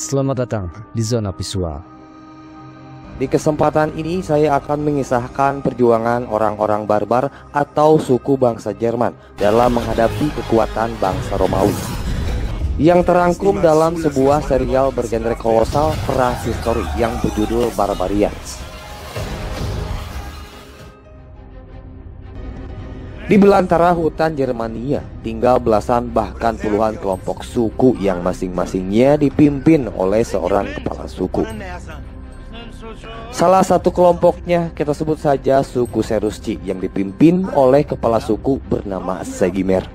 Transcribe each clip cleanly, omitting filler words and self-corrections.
Selamat datang di Zona Visual. Di kesempatan ini saya akan mengisahkan perjuangan orang-orang barbar atau suku bangsa Jerman dalam menghadapi kekuatan bangsa Romawi yang terangkum dalam sebuah serial bergenre kolosal perang histori yang berjudul Barbarians. Di belantara hutan Jermania tinggal belasan bahkan puluhan kelompok suku yang masing-masingnya dipimpin oleh seorang kepala suku. Salah satu kelompoknya kita sebut saja suku Cherusci yang dipimpin oleh kepala suku bernama Segimer.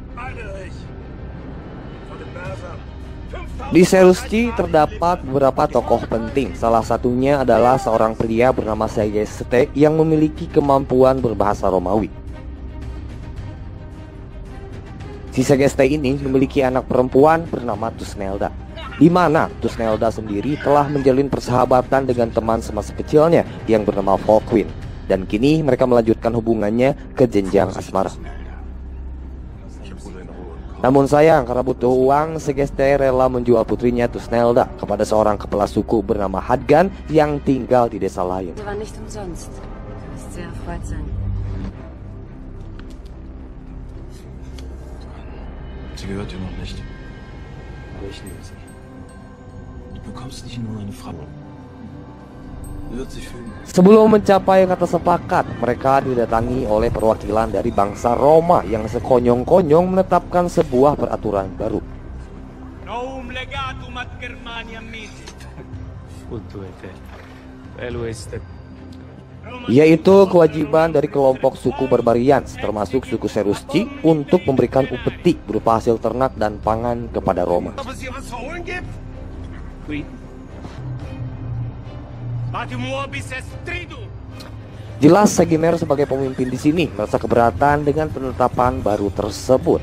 Di Cherusci terdapat beberapa tokoh penting. Salah satunya adalah seorang pria bernama Segeste yang memiliki kemampuan berbahasa Romawi. Si Segeste ini memiliki anak perempuan bernama Tusnelda, di mana Tusnelda sendiri telah menjalin persahabatan dengan teman semasa kecilnya yang bernama Volkwin, dan kini mereka melanjutkan hubungannya ke jenjang asmara. Namun sayang, karena butuh uang, Segeste rela menjual putrinya Tusnelda kepada seorang kepala suku bernama Hadgan yang tinggal di desa lain. Sie gehört dir noch nicht. Aber ich liebe sie. Du bekommst nicht nur eine Frau. Du wirst dich fühlen. Sebelum mencapai kata sepakat, mereka didatangi oleh perwakilan dari bangsa Roma yang sekonyong-konyong menetapkan sebuah peraturan baru. Novum legatum ad Germaniam mihi. Yaitu kewajiban dari kelompok suku Barbarians termasuk suku Cherusci untuk memberikan upeti berupa hasil ternak dan pangan kepada Roma. Jelas Segimer sebagai pemimpin di sini merasa keberatan dengan penetapan baru tersebut.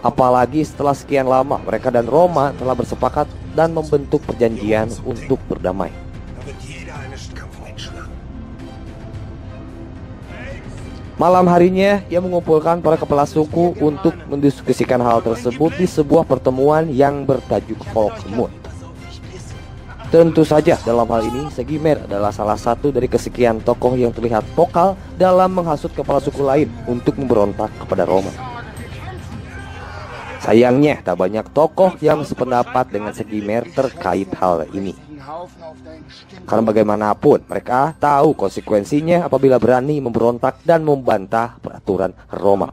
Apalagi setelah sekian lama mereka dan Roma telah bersepakat dan membentuk perjanjian untuk berdamai. Malam harinya, ia mengumpulkan para kepala suku untuk mendiskusikan hal tersebut di sebuah pertemuan yang bertajuk Volkmund. Tentu saja dalam hal ini Segimer adalah salah satu dari kesekian tokoh yang terlihat vokal dalam menghasut kepala suku lain untuk memberontak kepada Roma. Sayangnya tak banyak tokoh yang sependapat dengan Segimer terkait hal ini. Karena bagaimanapun mereka tahu konsekuensinya apabila berani memberontak dan membantah peraturan Roma.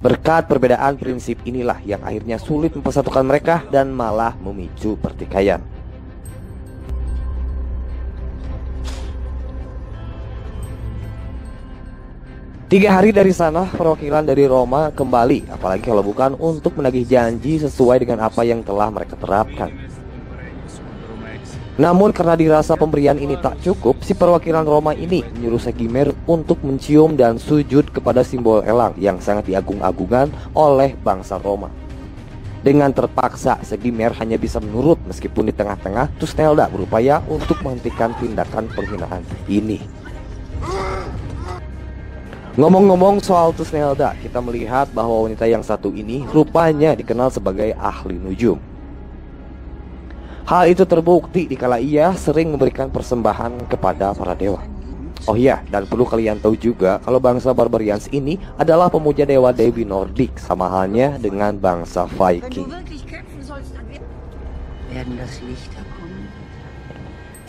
Berkat perbedaan prinsip inilah yang akhirnya sulit mempersatukan mereka dan malah memicu pertikaian. Tiga hari dari sana, perwakilan dari Roma kembali, apalagi kalau bukan untuk menagih janji sesuai dengan apa yang telah mereka terapkan. Namun karena dirasa pemberian ini tak cukup, si perwakilan Roma ini menyuruh Segimer untuk mencium dan sujud kepada simbol elang yang sangat diagung-agungkan oleh bangsa Roma. Dengan terpaksa, Segimer hanya bisa menurut meskipun di tengah-tengah Tusnelda berupaya untuk menghentikan tindakan penghinaan ini. Ngomong-ngomong soal Tusnelda, kita melihat bahwa wanita yang satu ini rupanya dikenal sebagai ahli nujum. Hal itu terbukti dikala ia sering memberikan persembahan kepada para dewa. Oh iya, dan perlu kalian tahu juga kalau bangsa Barbarians ini adalah pemuja dewa-dewi Nordik, sama halnya dengan bangsa Viking.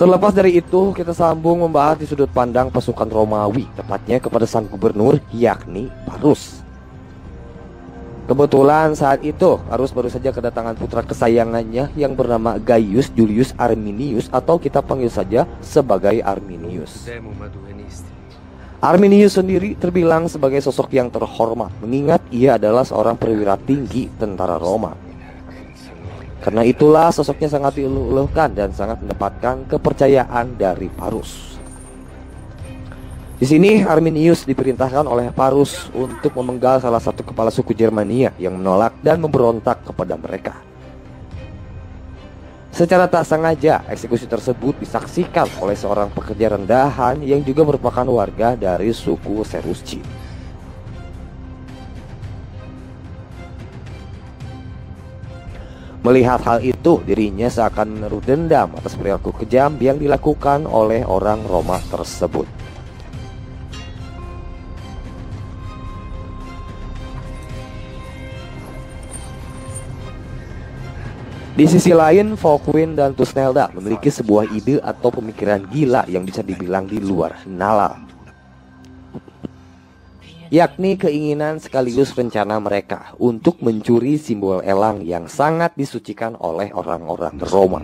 Terlepas dari itu, kita sambung membahas di sudut pandang pasukan Romawi, tepatnya kepada sang gubernur, yakni Varus. Kebetulan saat itu Varus baru saja kedatangan putra kesayangannya yang bernama Gaius Julius Arminius, atau kita panggil saja sebagai Arminius. Arminius sendiri terbilang sebagai sosok yang terhormat, mengingat ia adalah seorang perwira tinggi tentara Roma. Karena itulah sosoknya sangat diuluhkan dan sangat mendapatkan kepercayaan dari Varus. Di sini Arminius diperintahkan oleh Varus untuk memenggal salah satu kepala suku Jermania yang menolak dan memberontak kepada mereka. Secara tak sengaja, eksekusi tersebut disaksikan oleh seorang pekerja rendahan yang juga merupakan warga dari suku Cherusci. Melihat hal itu, dirinya seakan menaruh dendam atas perilaku kejam yang dilakukan oleh orang Roma tersebut. Di sisi lain, Volkwin dan Tusnelda memiliki sebuah ide atau pemikiran gila yang bisa dibilang di luar nalar, yakni keinginan sekaligus rencana mereka untuk mencuri simbol elang yang sangat disucikan oleh orang-orang Roma.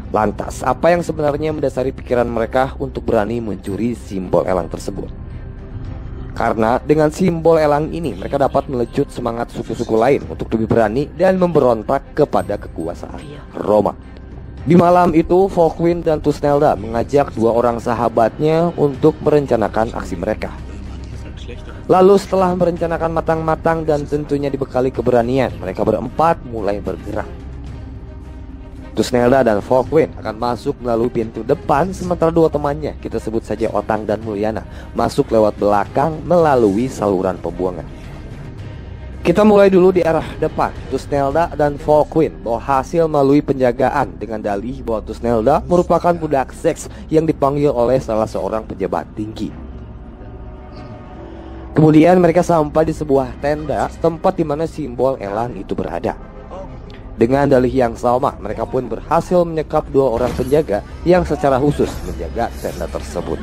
Lantas, apa yang sebenarnya mendasari pikiran mereka untuk berani mencuri simbol elang tersebut? Karena dengan simbol elang ini mereka dapat melecut semangat suku-suku lain untuk lebih berani dan memberontak kepada kekuasaan Roma. Di malam itu, Volkwin dan Tusnelda mengajak dua orang sahabatnya untuk merencanakan aksi mereka. Lalu setelah merencanakan matang-matang dan tentunya dibekali keberanian, mereka berempat mulai bergerak. Tusnelda dan Volkwin akan masuk melalui pintu depan, sementara dua temannya, kita sebut saja Otang dan Mulyana, masuk lewat belakang melalui saluran pembuangan. Kita mulai dulu di arah depan. Tusnelda dan Volkwin berhasil melalui penjagaan dengan dalih bahwa Tusnelda merupakan budak seks yang dipanggil oleh salah seorang pejabat tinggi. Kemudian mereka sampai di sebuah tenda, tempat di mana simbol elang itu berada. Dengan dalih yang sama, mereka pun berhasil menyekap dua orang penjaga yang secara khusus menjaga tenda tersebut.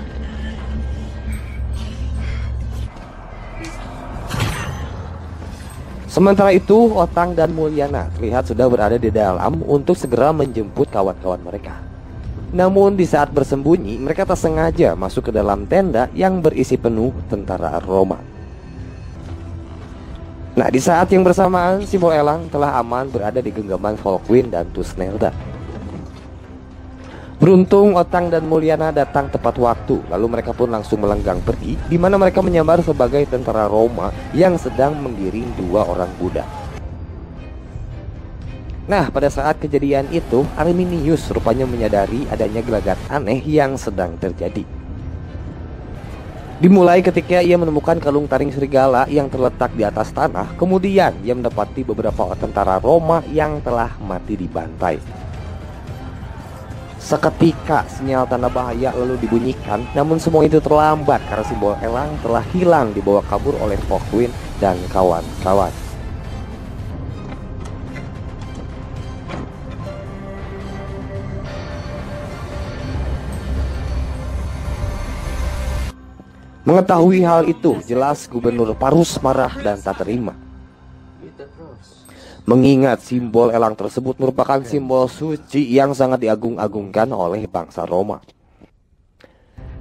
Sementara itu, Otang dan Mulyana terlihat sudah berada di dalam untuk segera menjemput kawan-kawan mereka. Namun di saat bersembunyi, mereka tak sengaja masuk ke dalam tenda yang berisi penuh tentara Roma. Nah, di saat yang bersamaan, simbol elang telah aman berada di genggaman Volkwin dan Tusnelda. Beruntung Otang dan Mulyana datang tepat waktu, lalu mereka pun langsung melenggang pergi, di mana mereka menyamar sebagai tentara Roma yang sedang menggiring dua orang budak. Nah, pada saat kejadian itu, Arminius rupanya menyadari adanya gelagat aneh yang sedang terjadi. Dimulai ketika ia menemukan kalung taring serigala yang terletak di atas tanah. Kemudian ia mendapati beberapa tentara Roma yang telah mati dibantai. Seketika sinyal tanda bahaya lalu dibunyikan, namun semua itu terlambat karena simbol elang telah hilang dibawa kabur oleh Volkwin dan kawan-kawan. Mengetahui hal itu, jelas Gubernur Parus marah dan tak terima. Mengingat simbol elang tersebut merupakan simbol suci yang sangat diagung-agungkan oleh bangsa Roma.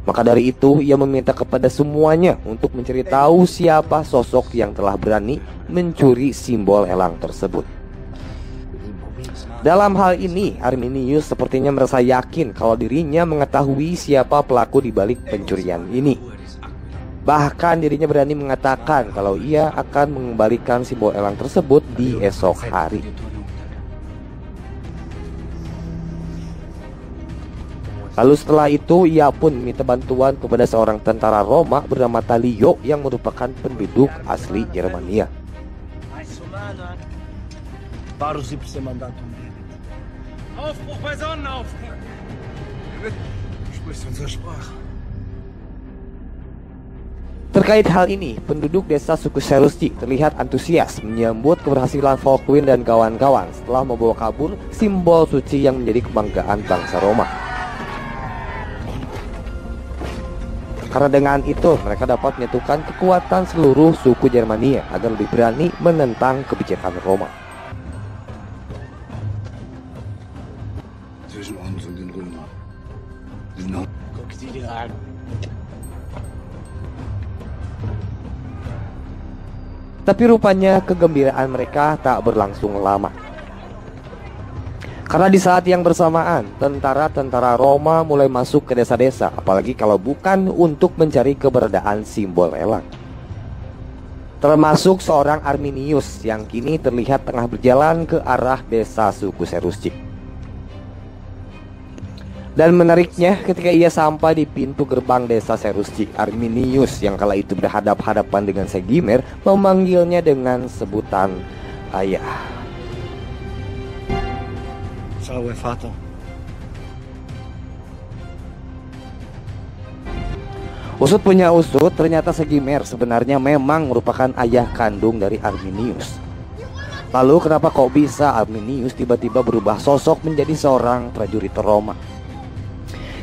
Maka dari itu, ia meminta kepada semuanya untuk mencari tahu siapa sosok yang telah berani mencuri simbol elang tersebut. Dalam hal ini, Arminius sepertinya merasa yakin kalau dirinya mengetahui siapa pelaku di balik pencurian ini. Bahkan dirinya berani mengatakan kalau ia akan mengembalikan simbol elang tersebut di esok hari. Lalu setelah itu ia pun minta bantuan kepada seorang tentara Roma bernama Talio yang merupakan penduduk asli Germania. Aufbruch bei Sonnenaufgang! Sprichst unsere Sprache. Terkait hal ini, penduduk desa suku Cherusci terlihat antusias menyambut keberhasilan Volkwin dan kawan-kawan setelah membawa kabur simbol suci yang menjadi kebanggaan bangsa Roma. Karena dengan itu, mereka dapat menyatukan kekuatan seluruh suku Germania agar lebih berani menentang kebijakan Roma. Zwischen uns und den Römern. Guck sie dir an. Tapi rupanya kegembiraan mereka tak berlangsung lama. Karena di saat yang bersamaan, tentara-tentara Roma mulai masuk ke desa-desa, apalagi kalau bukan untuk mencari keberadaan simbol elang. Termasuk seorang Arminius yang kini terlihat tengah berjalan ke arah desa suku Cherusci. Dan menariknya, ketika ia sampai di pintu gerbang desa Cherusci, Arminius yang kala itu berhadap-hadapan dengan Segimer memanggilnya dengan sebutan ayah. Ciao, Vater. Usut punya usut, ternyata Segimer sebenarnya memang merupakan ayah kandung dari Arminius. Lalu kenapa kok bisa Arminius tiba-tiba berubah sosok menjadi seorang prajurit Roma?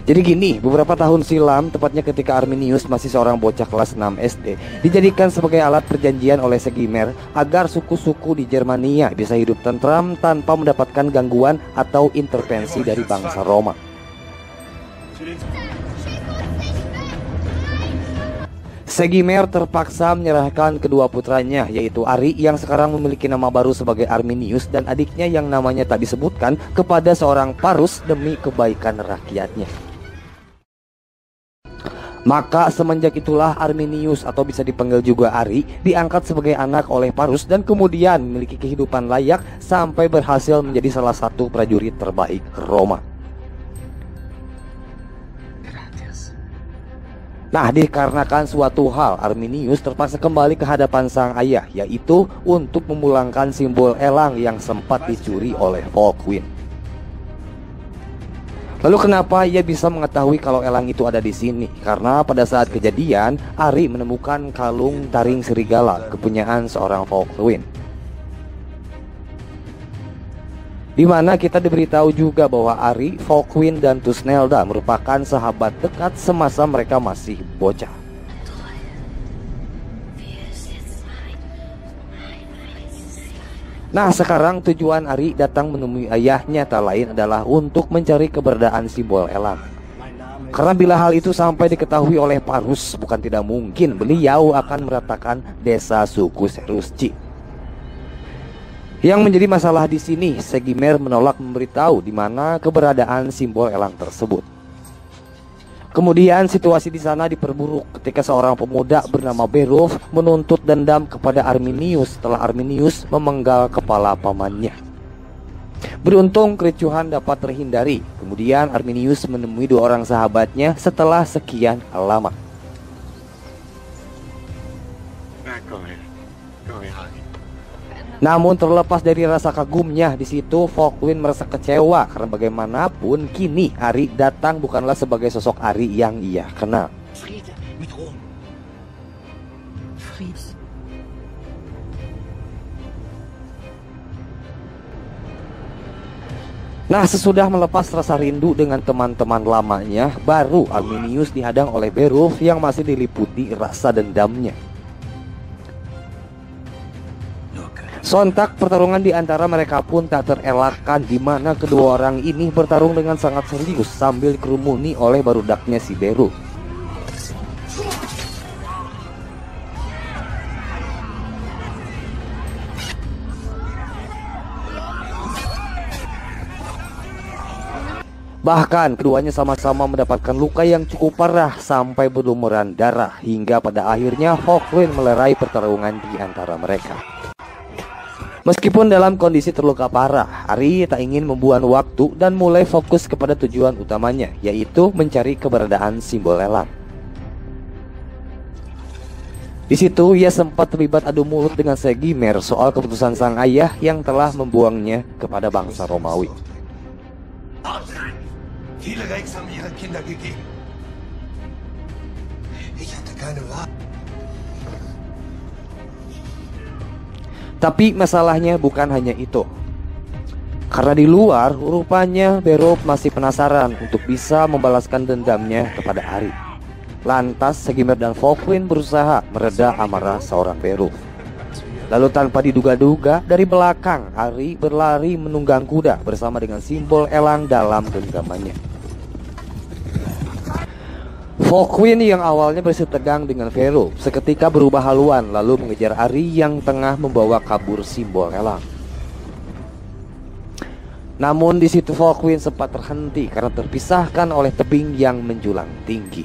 Jadi gini, beberapa tahun silam, tepatnya ketika Arminius masih seorang bocah kelas 6 SD, dijadikan sebagai alat perjanjian oleh Segimer agar suku-suku di Germania bisa hidup tentram tanpa mendapatkan gangguan atau intervensi dari bangsa Roma. Segimer terpaksa menyerahkan kedua putranya, yaitu Ari yang sekarang memiliki nama baru sebagai Arminius dan adiknya yang namanya tak disebutkan, kepada seorang Parus demi kebaikan rakyatnya. Maka semenjak itulah Arminius, atau bisa dipanggil juga Ari, diangkat sebagai anak oleh Parus dan kemudian memiliki kehidupan layak sampai berhasil menjadi salah satu prajurit terbaik Roma. Nah, dikarenakan suatu hal, Arminius terpaksa kembali ke hadapan sang ayah, yaitu untuk memulangkan simbol elang yang sempat dicuri oleh Volkwin. Lalu kenapa ia bisa mengetahui kalau elang itu ada di sini? Karena pada saat kejadian, Ari menemukan kalung taring serigala kepunyaan seorang Volkwin, di mana kita diberitahu juga bahwa Ari, Volkwin, dan Thusnelda merupakan sahabat dekat semasa mereka masih bocah. Nah, sekarang tujuan Ari datang menemui ayahnya tak lain adalah untuk mencari keberadaan simbol elang. Karena bila hal itu sampai diketahui oleh Parus, bukan tidak mungkin beliau akan meratakan desa suku Cherusci. Yang menjadi masalah di sini, Segimer menolak memberitahu di mana keberadaan simbol elang tersebut. Kemudian situasi di sana diperburuk ketika seorang pemuda bernama Berulf menuntut dendam kepada Arminius setelah Arminius memenggal kepala pamannya. Beruntung kericuhan dapat terhindari. Kemudian Arminius menemui dua orang sahabatnya setelah sekian lama. Namun terlepas dari rasa kagumnya, di situ Volkwin merasa kecewa karena bagaimanapun kini Ari datang bukanlah sebagai sosok Ari yang ia kenal. Nah, sesudah melepas rasa rindu dengan teman-teman lamanya, baru Arminius dihadang oleh Berulf yang masih diliputi rasa dendamnya. Sontak pertarungan di antara mereka pun tak terelakkan, di mana kedua orang ini bertarung dengan sangat serius sambil dikerumuni oleh barudaknya si Berulf. Bahkan keduanya sama-sama mendapatkan luka yang cukup parah sampai berlumuran darah, hingga pada akhirnya Volkwin melerai pertarungan di antara mereka. Meskipun dalam kondisi terluka parah, Ari tak ingin membuang waktu dan mulai fokus kepada tujuan utamanya, yaitu mencari keberadaan simbol elang. Di situ ia sempat terlibat adu mulut dengan Segimer soal keputusan sang ayah yang telah membuangnya kepada bangsa Romawi. Viele Rex haben ihre Kinder gegeben. Ich hatte keine Wahl. Tapi masalahnya bukan hanya itu. Karena di luar, rupanya Berulf masih penasaran untuk bisa membalaskan dendamnya kepada Ari. Lantas Segimer dan Volkwin berusaha mereda amarah seorang Berulf. Lalu tanpa diduga-duga, dari belakang Ari berlari menunggang kuda bersama dengan simbol elang dalam genggamannya. Volkwin yang awalnya bersih tegang dengan Berulf seketika berubah haluan lalu mengejar Ari yang tengah membawa kabur simbol elang. Namun di situ Volkwin sempat terhenti karena terpisahkan oleh tebing yang menjulang tinggi.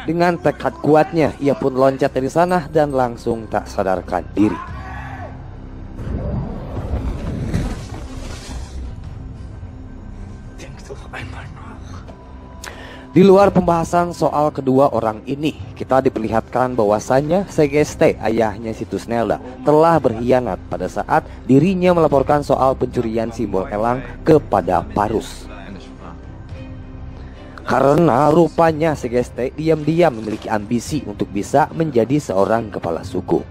Dengan tekad kuatnya, ia pun loncat dari sana dan langsung tak sadarkan diri. Di luar pembahasan soal kedua orang ini, kita diperlihatkan bahwasannya Segeste, ayahnya si Tusnelda, telah berkhianat pada saat dirinya melaporkan soal pencurian simbol elang kepada Parus. Karena rupanya Segeste diam-diam memiliki ambisi untuk bisa menjadi seorang kepala suku.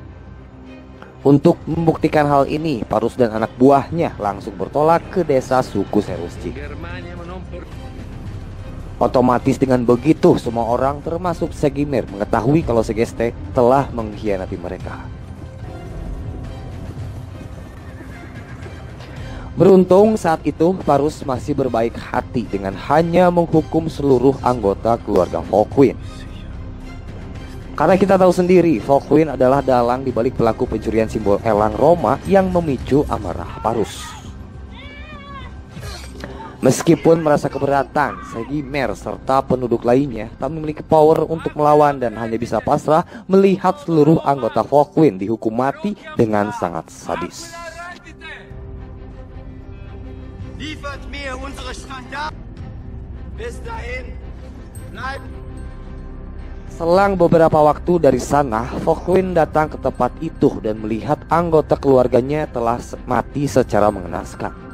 Untuk membuktikan hal ini, Parus dan anak buahnya langsung bertolak ke desa suku Serusci. Otomatis dengan begitu, semua orang termasuk Segimir mengetahui kalau Segeste telah mengkhianati mereka. Beruntung saat itu Parus masih berbaik hati dengan hanya menghukum seluruh anggota keluarga Volkwin. Karena kita tahu sendiri, Volkwin adalah dalang dibalik pelaku pencurian simbol elang Roma yang memicu amarah Parus. Meskipun merasa keberatan, Segimir serta penduduk lainnya tak memiliki power untuk melawan dan hanya bisa pasrah melihat seluruh anggota Volkwin dihukum mati dengan sangat sadis. Liefert mir unsere Standard. Bis dahin, bleib. Selang beberapa waktu dari sana, Volkwin datang ke tempat itu dan melihat anggota keluarganya telah mati secara mengenaskan.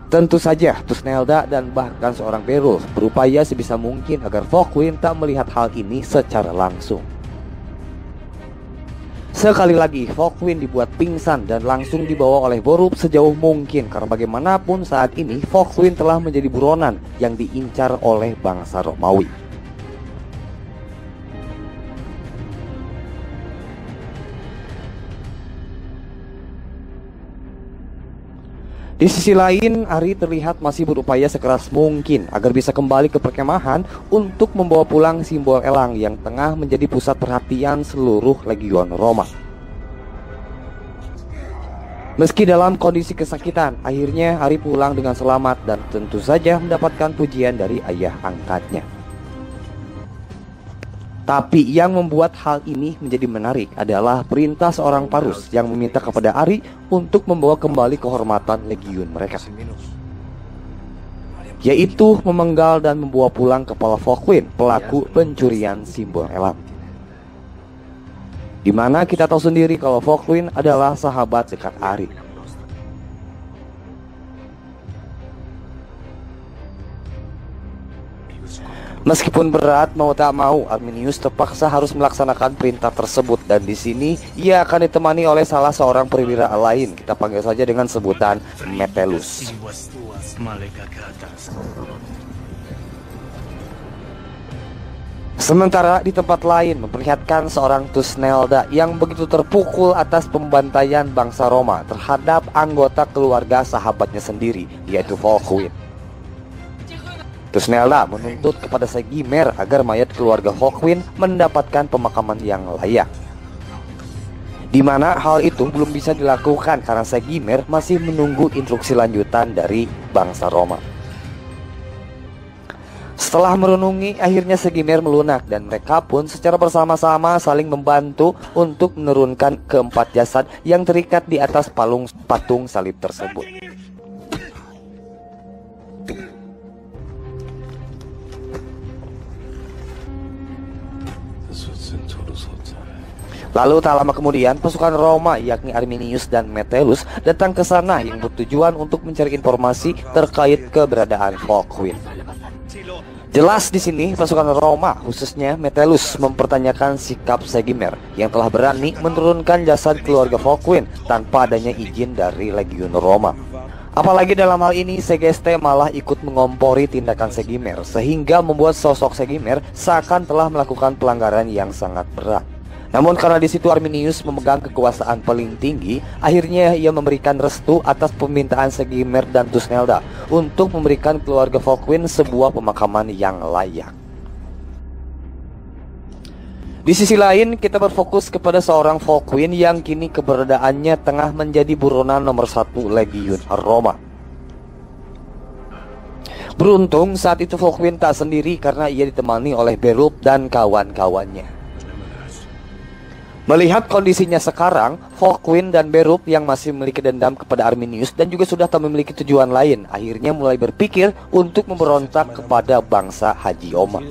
Tentu saja Tusnelda dan bahkan seorang Beryl berupaya sebisa mungkin agar Volkwin tak melihat hal ini secara langsung. Sekali lagi Volkwin dibuat pingsan dan langsung dibawa oleh Borup sejauh mungkin, karena bagaimanapun saat ini Volkwin telah menjadi buronan yang diincar oleh bangsa Romawi. Di sisi lain, Ari terlihat masih berupaya sekeras mungkin agar bisa kembali ke perkemahan untuk membawa pulang simbol elang yang tengah menjadi pusat perhatian seluruh legion Roma. Meski dalam kondisi kesakitan, akhirnya Ari pulang dengan selamat dan tentu saja mendapatkan pujian dari ayah angkatnya. Tapi yang membuat hal ini menjadi menarik adalah perintah seorang Parus yang meminta kepada Ari untuk membawa kembali kehormatan legiun mereka, yaitu memenggal dan membawa pulang kepala Volkwin, pelaku pencurian simbol elang. Dimana kita tahu sendiri kalau Volkwin adalah sahabat dekat Ari. Meskipun berat mau tak mau, Arminius terpaksa harus melaksanakan perintah tersebut, dan di sini ia akan ditemani oleh salah seorang perwira lain. Kita panggil saja dengan sebutan Metellus. Sementara di tempat lain memperlihatkan seorang Tusnelda yang begitu terpukul atas pembantaian bangsa Roma terhadap anggota keluarga sahabatnya sendiri, yaitu Volkwin. Tusnelda menuntut kepada Segimir agar mayat keluarga Volkwin mendapatkan pemakaman yang layak. Di mana hal itu belum bisa dilakukan karena Segimir masih menunggu instruksi lanjutan dari bangsa Roma. Setelah merenungi, akhirnya Segimir melunak dan mereka pun secara bersama-sama saling membantu untuk menurunkan keempat jasad yang terikat di atas patung salib tersebut. Lalu tak lama kemudian pasukan Roma yakni Arminius dan Metellus datang ke sana yang bertujuan untuk mencari informasi terkait keberadaan Volkwin. Jelas di sini pasukan Roma, khususnya Metellus, mempertanyakan sikap Segimir yang telah berani menurunkan jasad keluarga Volkwin tanpa adanya izin dari legiun Roma. Apalagi dalam hal ini Segeste malah ikut mengompori tindakan Segimir, sehingga membuat sosok Segimir seakan telah melakukan pelanggaran yang sangat berat. Namun karena di situ Arminius memegang kekuasaan paling tinggi, akhirnya ia memberikan restu atas permintaan Segimir dan Tusnelda untuk memberikan keluarga Volkwin sebuah pemakaman yang layak. Di sisi lain, kita berfokus kepada seorang Volkwin yang kini keberadaannya tengah menjadi buronan nomor 1 legiun Roma. Beruntung saat itu Volkwin tak sendiri karena ia ditemani oleh Beryl dan kawan-kawannya. Melihat kondisinya sekarang, Volkwin dan Berup yang masih memiliki dendam kepada Arminius dan juga sudah tak memiliki tujuan lain, akhirnya mulai berpikir untuk memberontak kepada bangsa Haji Oma,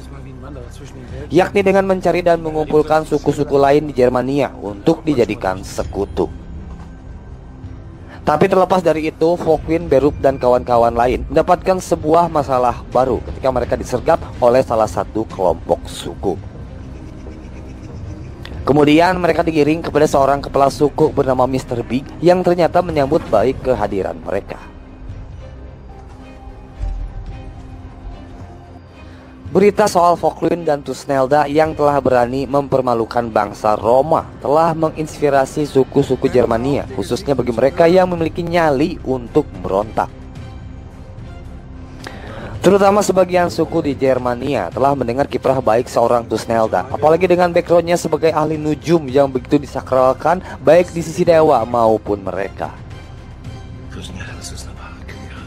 yakni dengan mencari dan mengumpulkan suku-suku lain di Jermania untuk dijadikan sekutu. Tapi terlepas dari itu, Volkwin, Berup, dan kawan-kawan lain mendapatkan sebuah masalah baru ketika mereka disergap oleh salah satu kelompok suku. Kemudian mereka digiring kepada seorang kepala suku bernama Mr. Big yang ternyata menyambut baik kehadiran mereka. Berita soal Volkwin dan Thusnelda yang telah berani mempermalukan bangsa Roma telah menginspirasi suku-suku Jermania, khususnya bagi mereka yang memiliki nyali untuk memberontak. Terutama sebagian suku di Jermania telah mendengar kiprah baik seorang Thusnelda, apalagi dengan backgroundnya sebagai ahli nujum yang begitu disakralkan baik di sisi dewa maupun mereka. Thusnelda ist eine wahre Kriegerin.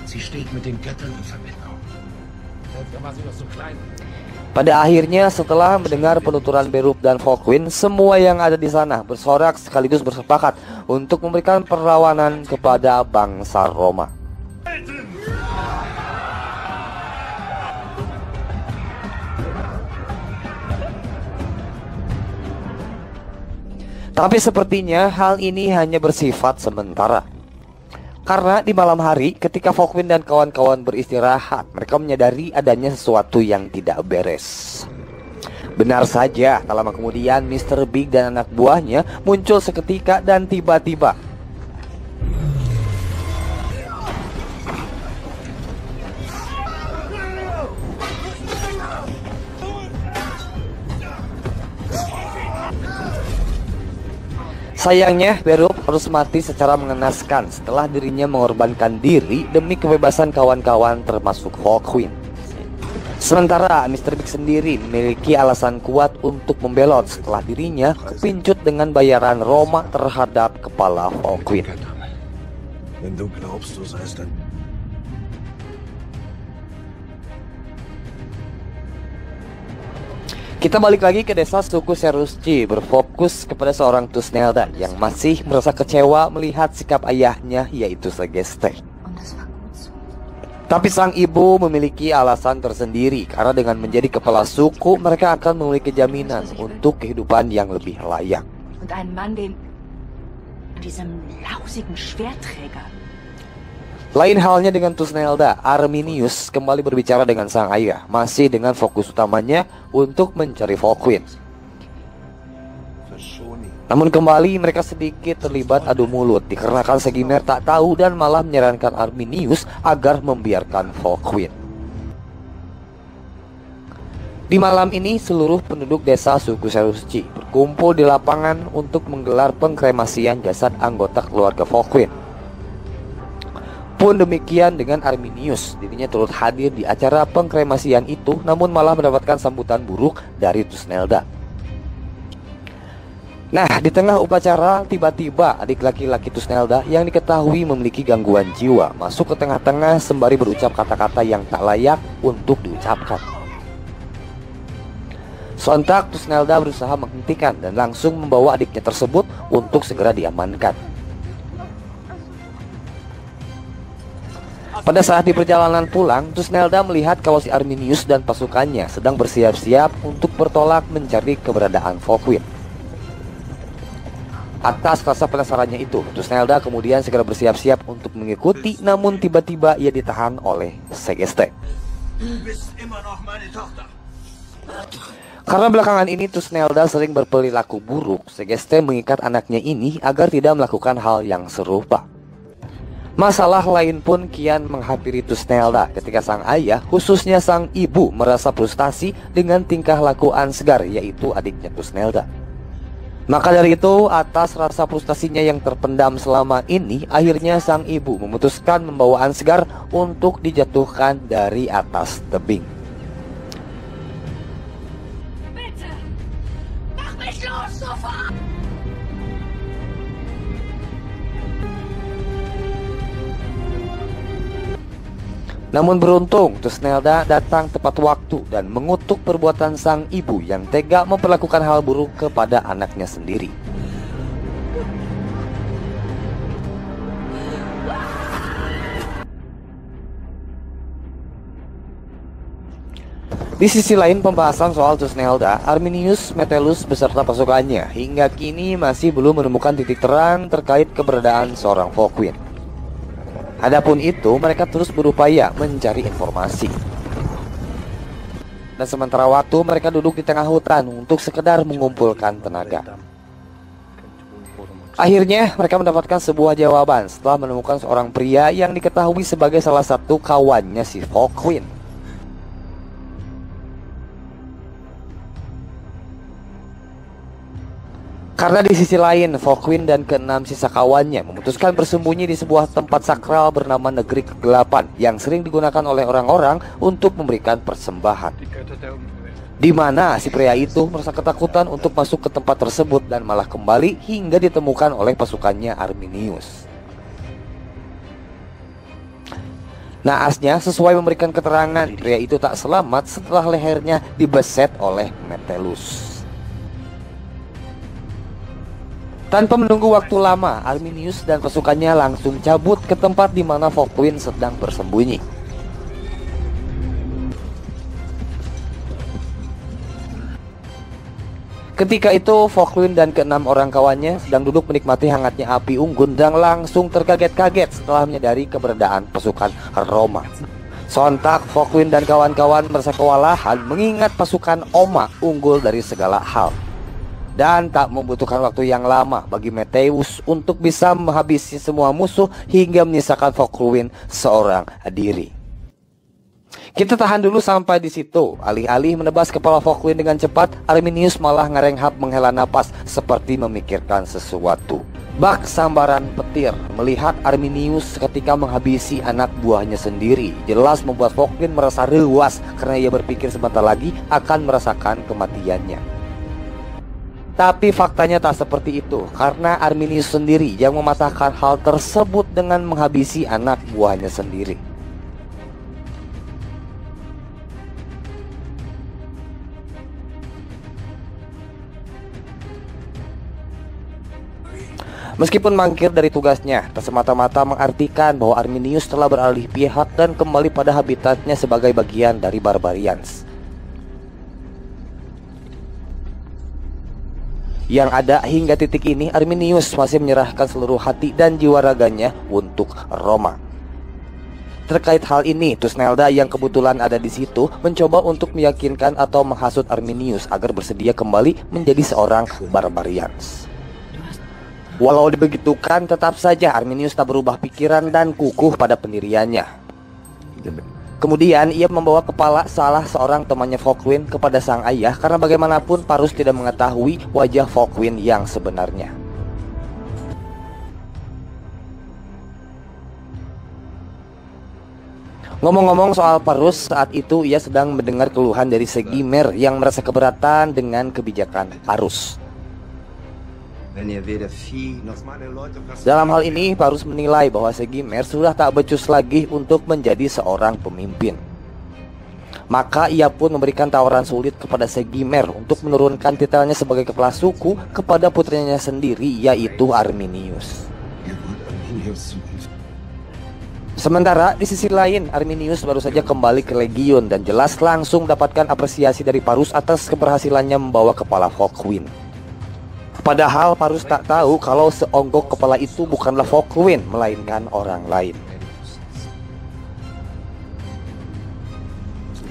Sie steht mit den Göttern in Verbindung. Pada akhirnya, setelah mendengar penuturan Berup dan Volkwin, semua yang ada di sana bersorak sekaligus bersepakat untuk memberikan perlawanan kepada bangsa Roma. Tapi sepertinya hal ini hanya bersifat sementara. Karena di malam hari ketika Volkwin dan kawan-kawan beristirahat, mereka menyadari adanya sesuatu yang tidak beres. Benar saja, tak lama kemudian Mr. Big dan anak buahnya muncul seketika dan tiba-tiba sayangnya, Berup harus mati secara mengenaskan setelah dirinya mengorbankan diri demi kebebasan kawan-kawan termasuk Volkwin. Sementara Mr. Big sendiri memiliki alasan kuat untuk membelot setelah dirinya kepincut dengan bayaran Roma terhadap kepala Volkwin. Wenn du glaubst, du seist ein... Kita balik lagi ke desa suku Cherusci, berfokus kepada seorang Thusnelda yang masih merasa kecewa melihat sikap ayahnya, yaitu Segeste. Tapi sang ibu memiliki alasan tersendiri, karena dengan menjadi kepala suku, mereka akan memiliki jaminan untuk kehidupan yang lebih layak. Und ein Mann, diesem lausigen Schwertträger. Lain halnya dengan Thusnelda, Arminius kembali berbicara dengan sang ayah, masih dengan fokus utamanya untuk mencari Volkwin. Namun kembali mereka sedikit terlibat adu mulut, dikarenakan Segimer tak tahu dan malah menyarankan Arminius agar membiarkan Volkwin. Di malam ini seluruh penduduk desa suku Cherusci berkumpul di lapangan untuk menggelar pengkremasian jasad anggota keluarga Volkwin. Pun demikian dengan Arminius, dirinya turut hadir di acara pengkremasian itu, namun malah mendapatkan sambutan buruk dari Thusnelda. Nah, di tengah upacara, tiba-tiba adik laki-laki Thusnelda yang diketahui memiliki gangguan jiwa masuk ke tengah-tengah sembari berucap kata-kata yang tak layak untuk diucapkan. Sontak Thusnelda berusaha menghentikan dan langsung membawa adiknya tersebut untuk segera diamankan. Pada saat di perjalanan pulang, Thusnelda melihat kalau si Arminius dan pasukannya sedang bersiap-siap untuk bertolak mencari keberadaan Volkwin. Atas rasa penasarannya itu, Thusnelda kemudian segera bersiap-siap untuk mengikuti, namun tiba-tiba ia ditahan oleh Segeste. Karena belakangan ini Thusnelda sering berperilaku buruk, Segeste mengikat anaknya ini agar tidak melakukan hal yang serupa. Masalah lain pun kian menghampiri Thusnelda ketika sang ayah, khususnya sang ibu, merasa frustasi dengan tingkah laku Ansgar, yaitu adiknya Thusnelda. Maka dari itu, atas rasa frustasinya yang terpendam selama ini, akhirnya sang ibu memutuskan membawa Ansgar untuk dijatuhkan dari atas tebing. Namun beruntung, Tusnelda datang tepat waktu dan mengutuk perbuatan sang ibu yang tega memperlakukan hal buruk kepada anaknya sendiri. Di sisi lain, pembahasan soal Tusnelda, Arminius, Metellus beserta pasukannya hingga kini masih belum menemukan titik terang terkait keberadaan seorang Volkwin. Adapun itu, mereka terus berupaya mencari informasi. Dan sementara waktu, mereka duduk di tengah hutan untuk sekedar mengumpulkan tenaga. Akhirnya, mereka mendapatkan sebuah jawaban setelah menemukan seorang pria yang diketahui sebagai salah satu kawannya si Volkwin. Karena di sisi lain, Volkwin dan keenam sisa kawannya memutuskan bersembunyi di sebuah tempat sakral bernama Negeri Kegelapan yang sering digunakan oleh orang-orang untuk memberikan persembahan. Di mana si pria itu merasa ketakutan untuk masuk ke tempat tersebut dan malah kembali hingga ditemukan oleh pasukannya Arminius. Naasnya, sesuai memberikan keterangan, pria itu tak selamat setelah lehernya dibeset oleh Metellus. Tanpa menunggu waktu lama, Arminius dan pasukannya langsung cabut ke tempat di mana Volkwin sedang bersembunyi. Ketika itu, Volkwin dan keenam orang kawannya sedang duduk menikmati hangatnya api unggun dan langsung terkaget-kaget setelah menyadari keberadaan pasukan Roma. Sontak, Volkwin dan kawan-kawan merasa kewalahan mengingat pasukan Oma unggul dari segala hal. Dan tak membutuhkan waktu yang lama bagi Metellus untuk bisa menghabisi semua musuh hingga menyisakan Volkwin seorang diri. Kita tahan dulu sampai di situ. Alih-alih menebas kepala Volkwin dengan cepat, Arminius malah ngerenghap menghela napas seperti memikirkan sesuatu. Bak sambaran petir melihat Arminius ketika menghabisi anak buahnya sendiri jelas membuat Volkwin merasa rewas karena ia berpikir sebentar lagi akan merasakan kematiannya. Tapi faktanya tak seperti itu, karena Arminius sendiri yang mematahkan hal tersebut dengan menghabisi anak buahnya sendiri. Meskipun mangkir dari tugasnya, tak semata-mata mengartikan bahwa Arminius telah beralih pihak dan kembali pada habitatnya sebagai bagian dari Barbarians. Yang ada hingga titik ini, Arminius masih menyerahkan seluruh hati dan jiwa raganya untuk Roma. Terkait hal ini, Tusnelda yang kebetulan ada di situ mencoba untuk meyakinkan atau menghasut Arminius agar bersedia kembali menjadi seorang Barbarians. Walau dibegitukan, tetap saja Arminius tak berubah pikiran dan kukuh pada pendiriannya. Kemudian ia membawa kepala salah seorang temannya Volkwin kepada sang ayah karena bagaimanapun Parus tidak mengetahui wajah Volkwin yang sebenarnya. Ngomong-ngomong soal Parus, saat itu ia sedang mendengar keluhan dari Segimer yang merasa keberatan dengan kebijakan Parus. Dalam hal ini, Parus menilai bahwa Segimer sudah tak becus lagi untuk menjadi seorang pemimpin. Maka ia pun memberikan tawaran sulit kepada Segimer untuk menurunkan titelnya sebagai kepala suku kepada putrinya sendiri, yaitu Arminius. Sementara di sisi lain, Arminius baru saja kembali ke Legion dan jelas langsung mendapatkan apresiasi dari Parus atas keberhasilannya membawa kepala Volkwin. Padahal Parus tak tahu kalau seonggok kepala itu bukanlah Volkwin, melainkan orang lain.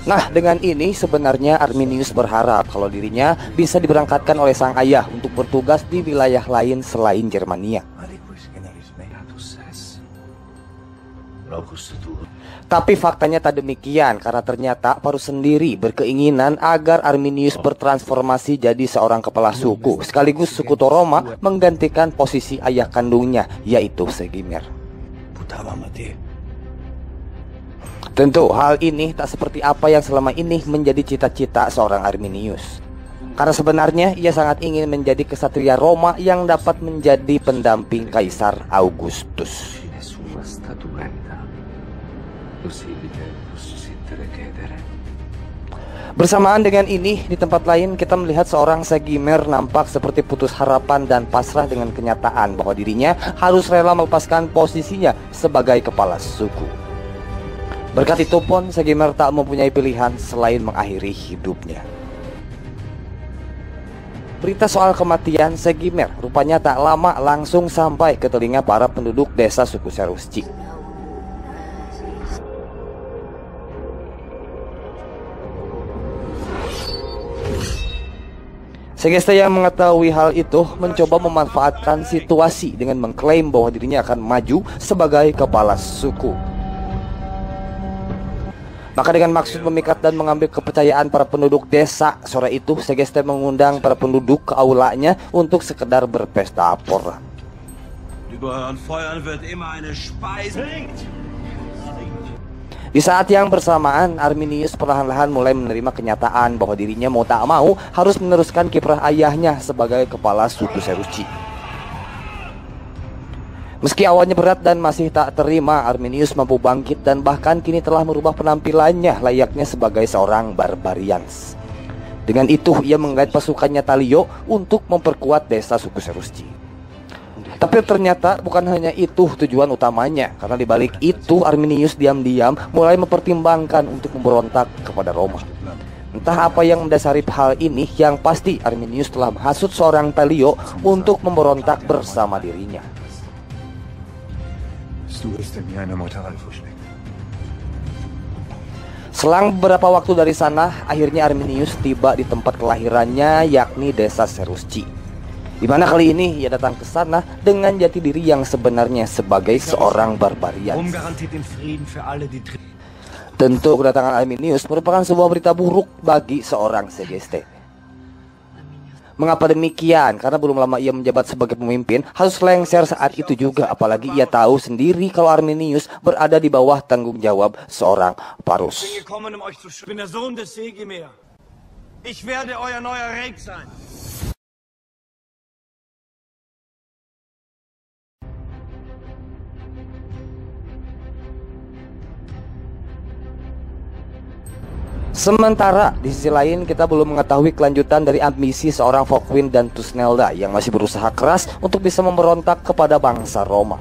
Nah, dengan ini sebenarnya Arminius berharap kalau dirinya bisa diberangkatkan oleh sang ayah untuk bertugas di wilayah lain selain Germania. Tapi faktanya tak demikian, karena ternyata Parus sendiri berkeinginan agar Arminius bertransformasi jadi seorang kepala suku, sekaligus suku Roma menggantikan posisi ayah kandungnya, yaitu Segimer. Tentu hal ini tak seperti apa yang selama ini menjadi cita-cita seorang Arminius. Karena sebenarnya ia sangat ingin menjadi kesatria Roma yang dapat menjadi pendamping Kaisar Augustus. Bersamaan dengan ini, di tempat lain kita melihat seorang Segimer nampak seperti putus harapan dan pasrah dengan kenyataan bahwa dirinya harus rela melepaskan posisinya sebagai kepala suku. Berkat itu pun Segimer tak mempunyai pilihan selain mengakhiri hidupnya. Berita soal kematian Segimer rupanya tak lama langsung sampai ke telinga para penduduk desa suku Serusci. Segeste yang mengetahui hal itu mencoba memanfaatkan situasi dengan mengklaim bahwa dirinya akan maju sebagai kepala suku. Maka dengan maksud memikat dan mengambil kepercayaan para penduduk desa, sore itu Segeste mengundang para penduduk ke aulanya untuk sekedar berpesta pora. Über euren Feuern wird immer eine Speise. Di saat yang bersamaan, Arminius perlahan-lahan mulai menerima kenyataan bahwa dirinya mau tak mau harus meneruskan kiprah ayahnya sebagai kepala suku Serusci. Meski awalnya berat dan masih tak terima, Arminius mampu bangkit dan bahkan kini telah merubah penampilannya layaknya sebagai seorang barbarians. Dengan itu, ia menggait pasukannya Talio untuk memperkuat desa suku Serusci. Tapi ternyata bukan hanya itu tujuan utamanya, karena dibalik itu Arminius diam-diam mulai mempertimbangkan untuk memberontak kepada Roma. Entah apa yang mendasari hal ini, yang pasti Arminius telah menghasut seorang Talio untuk memberontak bersama dirinya. Selang beberapa waktu dari sana, akhirnya Arminius tiba di tempat kelahirannya, yakni desa Serusci. Di mana kali ini ia datang ke sana dengan jati diri yang sebenarnya sebagai seorang barbarian. Tentu kedatangan Arminius merupakan sebuah berita buruk bagi seorang Segeste. Mengapa demikian? Karena belum lama ia menjabat sebagai pemimpin, harus lengser saat itu juga. Apalagi ia tahu sendiri kalau Arminius berada di bawah tanggung jawab seorang Parus. Ich werde euer neuer Reich sein. Sementara di sisi lain kita belum mengetahui kelanjutan dari ambisi seorang Focwin dan Tusnelda yang masih berusaha keras untuk bisa memberontak kepada bangsa Roma.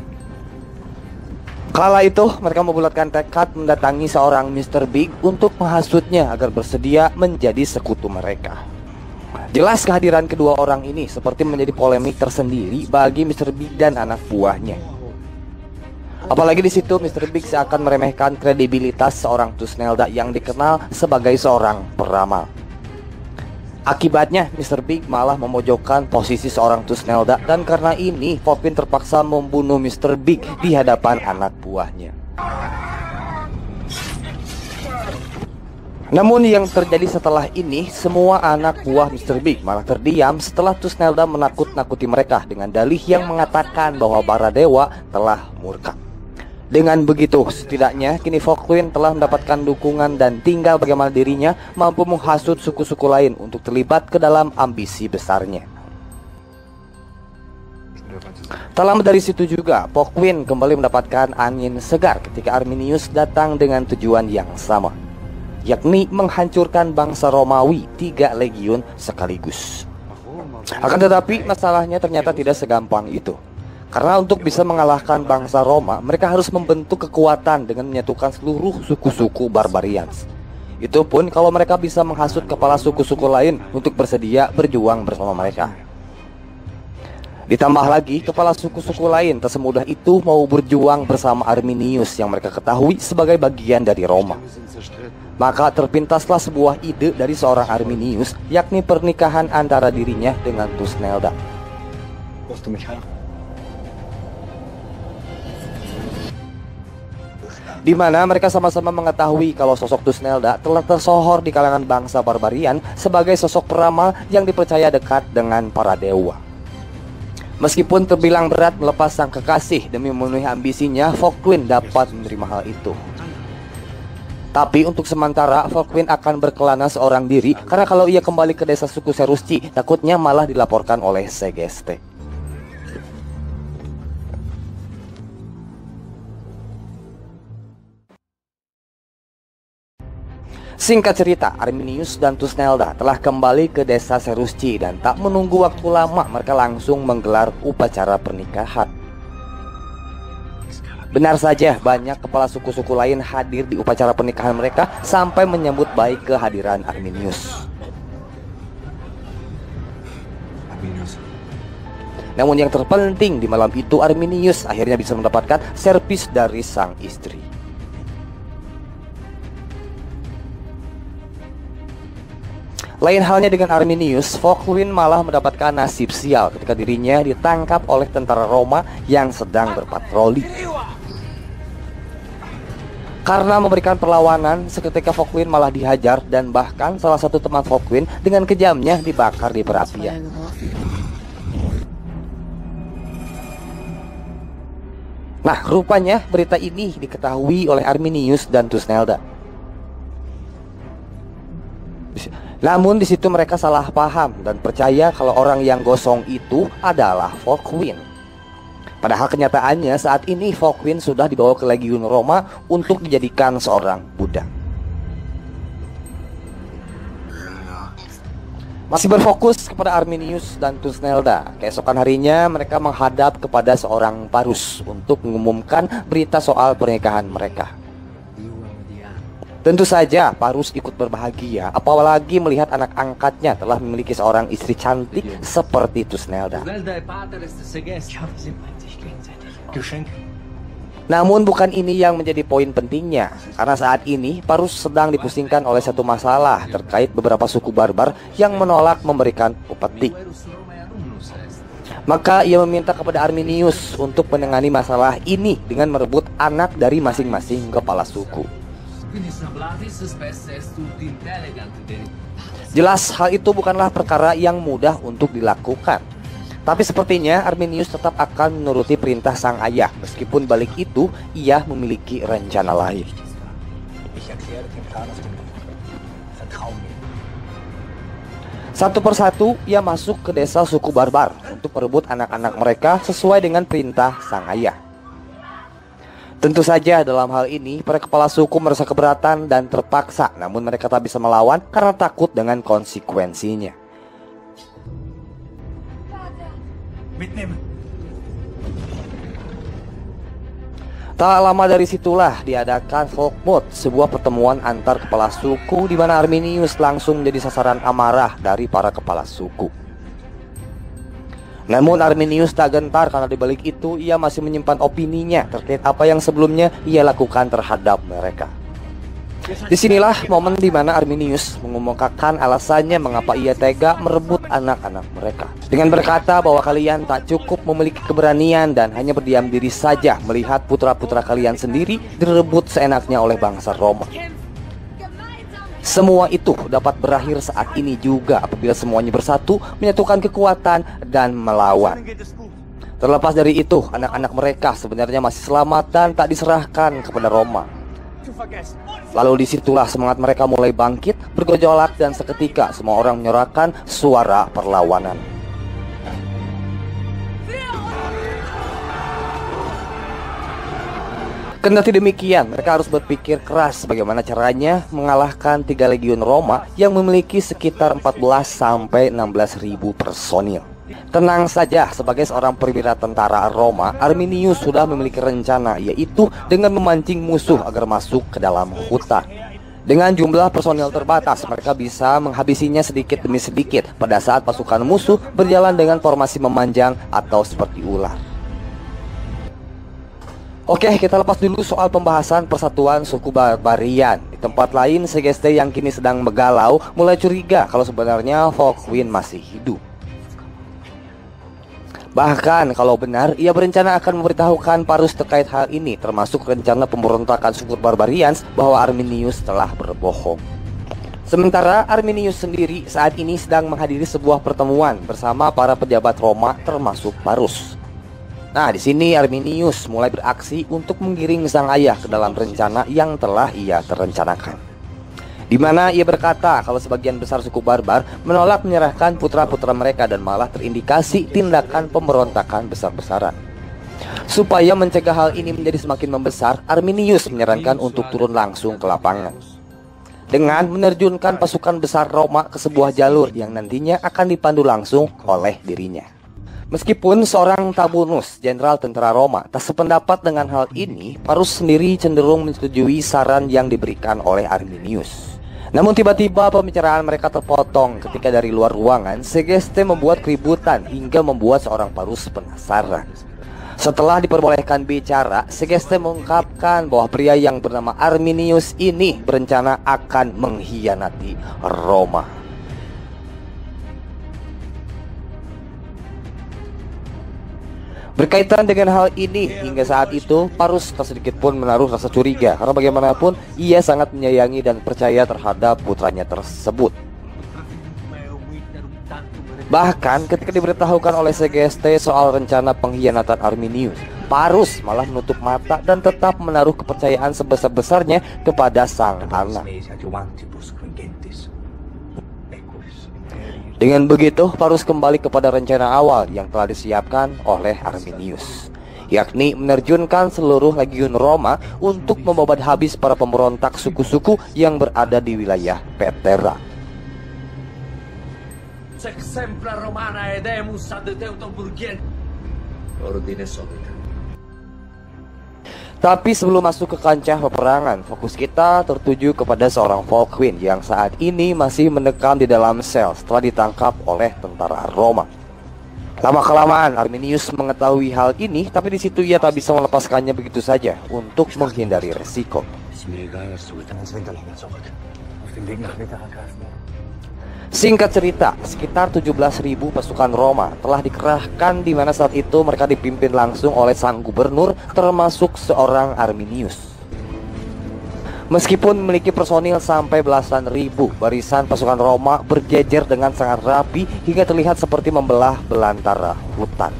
Kala itu mereka membulatkan tekad mendatangi seorang Mr. Big untuk menghasutnya agar bersedia menjadi sekutu mereka. Jelas kehadiran kedua orang ini seperti menjadi polemik tersendiri bagi Mr. Big dan anak buahnya. Apalagi di situ Mr. Big seakan meremehkan kredibilitas seorang Tusnelda yang dikenal sebagai seorang peramal. Akibatnya Mr. Big malah memojokkan posisi seorang Tusnelda, dan karena ini Focwin terpaksa membunuh Mr. Big di hadapan anak buahnya. Namun yang terjadi setelah ini, semua anak buah Mr. Big malah terdiam setelah Tusnelda menakut-nakuti mereka dengan dalih yang mengatakan bahwa para dewa telah murka. Dengan begitu, setidaknya kini Focwin telah mendapatkan dukungan dan tinggal bagaimana dirinya mampu menghasut suku-suku lain untuk terlibat ke dalam ambisi besarnya. Tak lama dari situ juga, Focwin kembali mendapatkan angin segar ketika Arminius datang dengan tujuan yang sama, yakni menghancurkan bangsa Romawi 3 legiun sekaligus. Akan tetapi masalahnya ternyata tidak segampang itu. Karena untuk bisa mengalahkan bangsa Roma, mereka harus membentuk kekuatan dengan menyatukan seluruh suku-suku barbarians. Itu pun kalau mereka bisa menghasut kepala suku-suku lain untuk bersedia berjuang bersama mereka. Ditambah lagi, kepala suku-suku lain tak semudah itu mau berjuang bersama Arminius yang mereka ketahui sebagai bagian dari Roma. Maka terpintaslah sebuah ide dari seorang Arminius, yakni pernikahan antara dirinya dengan Tusnelda. Di mana mereka sama-sama mengetahui kalau sosok Tusnelda telah tersohor di kalangan bangsa barbarian sebagai sosok peramal yang dipercaya dekat dengan para dewa. Meskipun terbilang berat melepas sang kekasih demi memenuhi ambisinya, Focwin dapat menerima hal itu. Tapi untuk sementara Focwin akan berkelana seorang diri, karena kalau ia kembali ke desa suku Serusci, takutnya malah dilaporkan oleh Segeste. Singkat cerita, Arminius dan Tusnelda telah kembali ke desa Serusci dan tak menunggu waktu lama mereka langsung menggelar upacara pernikahan. Benar saja, banyak kepala suku-suku lain hadir di upacara pernikahan mereka sampai menyambut baik kehadiran Arminius. Namun yang terpenting di malam itu, Arminius akhirnya bisa mendapatkan servis dari sang istri. Lain halnya dengan Arminius, Foclwyn malah mendapatkan nasib sial ketika dirinya ditangkap oleh tentara Roma yang sedang berpatroli. Karena memberikan perlawanan, seketika Foclwyn malah dihajar dan bahkan salah satu teman Foclwyn dengan kejamnya dibakar di perapian. Nah, rupanya berita ini diketahui oleh Arminius dan Tusnelda. Namun di situ mereka salah paham dan percaya kalau orang yang gosong itu adalah Foclwyn. Padahal kenyataannya saat ini Foclwyn sudah dibawa ke Legiun Roma untuk dijadikan seorang budak. Masih berfokus kepada Arminius dan Tusnelda, keesokan harinya mereka menghadap kepada seorang Parus untuk mengumumkan berita soal pernikahan mereka. Tentu saja Parus ikut berbahagia, apalagi melihat anak angkatnya telah memiliki seorang istri cantik seperti Tusnelda. Namun bukan ini yang menjadi poin pentingnya, karena saat ini Parus sedang dipusingkan oleh satu masalah terkait beberapa suku barbar yang menolak memberikan upeti. Maka ia meminta kepada Arminius untuk menangani masalah ini dengan merebut anak dari masing-masing kepala suku. Jelas hal itu bukanlah perkara yang mudah untuk dilakukan. Tapi sepertinya Arminius tetap akan menuruti perintah sang ayah, meskipun balik itu ia memiliki rencana lain. Satu persatu ia masuk ke desa suku barbar untuk merebut anak-anak mereka sesuai dengan perintah sang ayah. Tentu saja dalam hal ini para kepala suku merasa keberatan dan terpaksa, namun mereka tak bisa melawan karena takut dengan konsekuensinya. Tak lama dari situlah diadakan Folkmoot, sebuah pertemuan antar kepala suku di mana Arminius langsung menjadi sasaran amarah dari para kepala suku. Namun Arminius tak gentar karena dibalik itu ia masih menyimpan opininya terkait apa yang sebelumnya ia lakukan terhadap mereka. Disinilah momen di mana Arminius mengumumkan alasannya mengapa ia tega merebut anak-anak mereka. Dengan berkata bahwa kalian tak cukup memiliki keberanian dan hanya berdiam diri saja melihat putra-putra kalian sendiri direbut seenaknya oleh bangsa Roma. Semua itu dapat berakhir saat ini juga apabila semuanya bersatu, menyatukan kekuatan dan melawan. Terlepas dari itu, anak-anak mereka sebenarnya masih selamat dan tak diserahkan kepada Roma. Lalu disitulah semangat mereka mulai bangkit, bergejolak, dan seketika semua orang menyuarakan suara perlawanan. Kendati demikian, mereka harus berpikir keras bagaimana caranya mengalahkan 3 legiun Roma yang memiliki sekitar 14-16 ribu personil. Tenang saja, sebagai seorang perwira tentara Roma, Arminius sudah memiliki rencana, yaitu dengan memancing musuh agar masuk ke dalam hutan. Dengan jumlah personil terbatas, mereka bisa menghabisinya sedikit demi sedikit pada saat pasukan musuh berjalan dengan formasi memanjang atau seperti ular. Oke, kita lepas dulu soal pembahasan persatuan suku barbarian. Di tempat lain, Segeste yang kini sedang begalau mulai curiga kalau sebenarnya Foclwyn masih hidup. Bahkan kalau benar, ia berencana akan memberitahukan Parus terkait hal ini, termasuk rencana pemberontakan suku barbarians bahwa Arminius telah berbohong. Sementara Arminius sendiri saat ini sedang menghadiri sebuah pertemuan bersama para pejabat Roma termasuk Parus. Nah, di sini Arminius mulai beraksi untuk menggiring sang ayah ke dalam rencana yang telah ia terencanakan. Di mana ia berkata kalau sebagian besar suku barbar menolak menyerahkan putra-putra mereka dan malah terindikasi tindakan pemberontakan besar-besaran. Supaya mencegah hal ini menjadi semakin membesar, Arminius menyarankan untuk turun langsung ke lapangan. dengan menerjunkan pasukan besar Roma ke sebuah jalur yang nantinya akan dipandu langsung oleh dirinya. Meskipun seorang Tabunus, jenderal tentara Roma, tak sependapat dengan hal ini, Parus sendiri cenderung menyetujui saran yang diberikan oleh Arminius. Namun tiba-tiba pembicaraan mereka terpotong ketika dari luar ruangan Segeste membuat keributan hingga membuat seorang Parus penasaran. Setelah diperbolehkan bicara, Segeste mengungkapkan bahwa pria yang bernama Arminius ini berencana akan mengkhianati Roma. Berkaitan dengan hal ini, hingga saat itu Parus tak sedikit pun menaruh rasa curiga, karena bagaimanapun ia sangat menyayangi dan percaya terhadap putranya tersebut. Bahkan ketika diberitahukan oleh Segeste soal rencana pengkhianatan Arminius, Parus malah menutup mata dan tetap menaruh kepercayaan sebesar-besarnya kepada sang anak. Dengan begitu, Parus kembali kepada rencana awal yang telah disiapkan oleh Arminius, yakni menerjunkan seluruh legiun Roma untuk membabat habis para pemberontak suku-suku yang berada di wilayah Petera. Tapi sebelum masuk ke kancah peperangan, fokus kita tertuju kepada seorang Volkwin yang saat ini masih mendekam di dalam sel setelah ditangkap oleh tentara Roma. Lama-kelamaan Arminius mengetahui hal ini, tapi di situ ia tak bisa melepaskannya begitu saja untuk menghindari resiko. Singkat cerita, sekitar 17.000 pasukan Roma telah dikerahkan, di mana saat itu mereka dipimpin langsung oleh sang gubernur, termasuk seorang Arminius. Meskipun memiliki personil sampai belasan ribu, barisan pasukan Roma berjejer dengan sangat rapi hingga terlihat seperti membelah belantara hutan.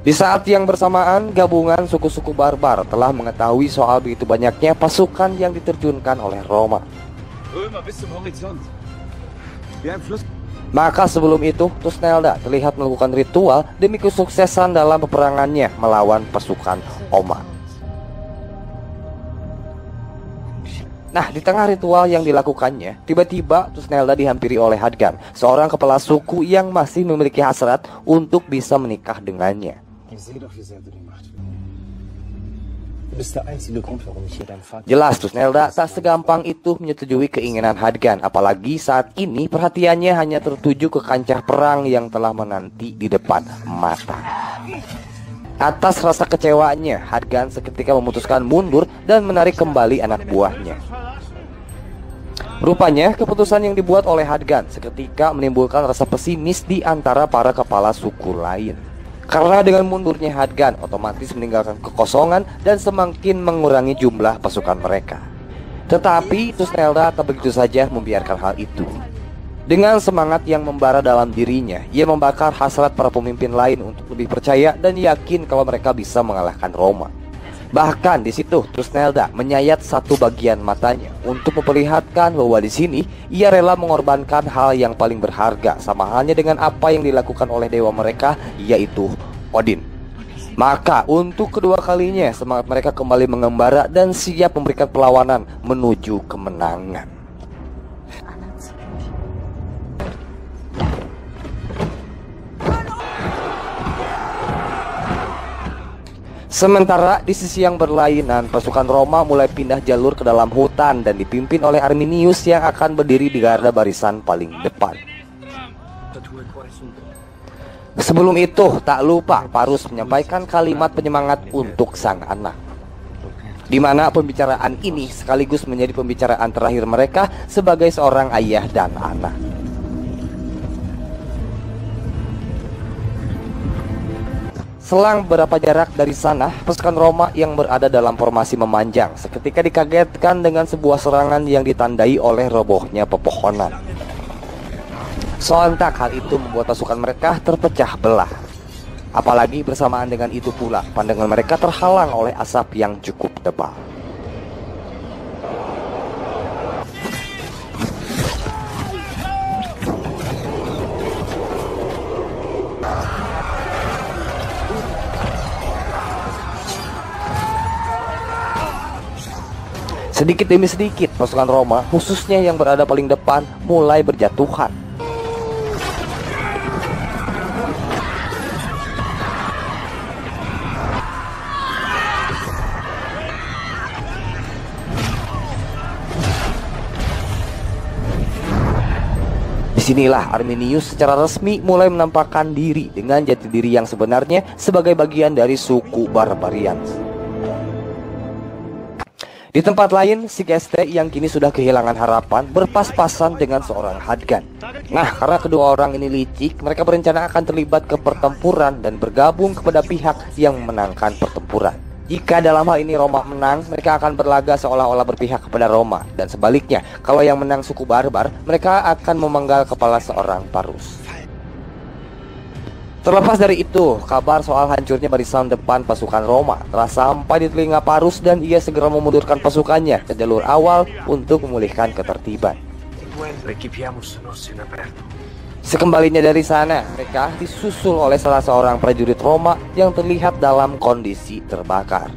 Di saat yang bersamaan, gabungan suku-suku barbar telah mengetahui soal begitu banyaknya pasukan yang diterjunkan oleh Roma. Maka sebelum itu, Tusnelda terlihat melakukan ritual demi kesuksesan dalam peperangannya melawan pasukan Oma. Nah, di tengah ritual yang dilakukannya, tiba-tiba Tusnelda dihampiri oleh Hadgan, seorang kepala suku yang masih memiliki hasrat untuk bisa menikah dengannya. Jelas Tusnelda tak segampang itu menyetujui keinginan Hadgan, apalagi saat ini perhatiannya hanya tertuju ke kancah perang yang telah menanti di depan mata. Atas rasa kecewanya, Hadgan seketika memutuskan mundur dan menarik kembali anak buahnya. Rupanya keputusan yang dibuat oleh Hadgan seketika menimbulkan rasa pesimis di antara para kepala suku lain. Karena dengan mundurnya Hadgan otomatis meninggalkan kekosongan dan semakin mengurangi jumlah pasukan mereka. Tetapi Tusnelda tak begitu saja membiarkan hal itu. Dengan semangat yang membara dalam dirinya, ia membakar hasrat para pemimpin lain untuk lebih percaya dan yakin kalau mereka bisa mengalahkan Roma. Bahkan di situ Tusnelda menyayat satu bagian matanya untuk memperlihatkan bahwa di sini ia rela mengorbankan hal yang paling berharga, sama halnya dengan apa yang dilakukan oleh dewa mereka, yaitu Odin. Maka untuk kedua kalinya semangat mereka kembali mengembara dan siap memberikan perlawanan menuju kemenangan. Sementara di sisi yang berlainan, pasukan Roma mulai pindah jalur ke dalam hutan dan dipimpin oleh Arminius yang akan berdiri di garda barisan paling depan. Sebelum itu, tak lupa Parus menyampaikan kalimat penyemangat untuk sang anak, di mana pembicaraan ini sekaligus menjadi pembicaraan terakhir mereka sebagai seorang ayah dan anak. Selang beberapa jarak dari sana, pasukan Roma yang berada dalam formasi memanjang seketika dikagetkan dengan sebuah serangan yang ditandai oleh robohnya pepohonan. Sontak hal itu membuat pasukan mereka terpecah belah. Apalagi bersamaan dengan itu pula, pandangan mereka terhalang oleh asap yang cukup tebal. Sedikit demi sedikit pasukan Roma, khususnya yang berada paling depan, mulai berjatuhan. Disinilah Arminius secara resmi mulai menampakkan diri dengan jati diri yang sebenarnya sebagai bagian dari suku Barbarians. Di tempat lain, Segeste yang kini sudah kehilangan harapan berpas-pasan dengan seorang Hadgan. Nah, karena kedua orang ini licik, mereka berencana akan terlibat ke pertempuran dan bergabung kepada pihak yang memenangkan pertempuran. Jika dalam hal ini Roma menang, mereka akan berlaga seolah-olah berpihak kepada Roma. Dan sebaliknya, kalau yang menang suku barbar, mereka akan memenggal kepala seorang Parus. Terlepas dari itu, kabar soal hancurnya barisan depan pasukan Roma telah sampai di telinga Parus dan ia segera memundurkan pasukannya ke jalur awal untuk memulihkan ketertiban. Sekembalinya dari sana, mereka disusul oleh salah seorang prajurit Roma yang terlihat dalam kondisi terbakar.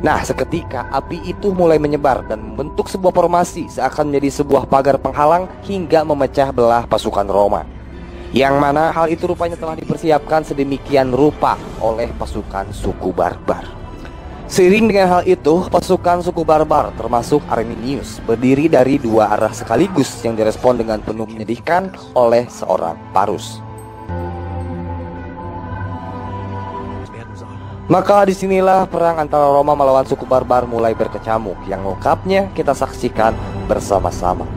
Nah, seketika api itu mulai menyebar dan membentuk sebuah formasi seakan menjadi sebuah pagar penghalang hingga memecah belah pasukan Roma. Yang mana hal itu rupanya telah dipersiapkan sedemikian rupa oleh pasukan suku barbar. Seiring dengan hal itu, pasukan suku barbar termasuk Arminius berdiri dari dua arah sekaligus yang direspon dengan penuh menyedihkan oleh seorang Parus. Maka disinilah perang antara Roma melawan suku barbar mulai berkecamuk, yang lengkapnya kita saksikan bersama-sama.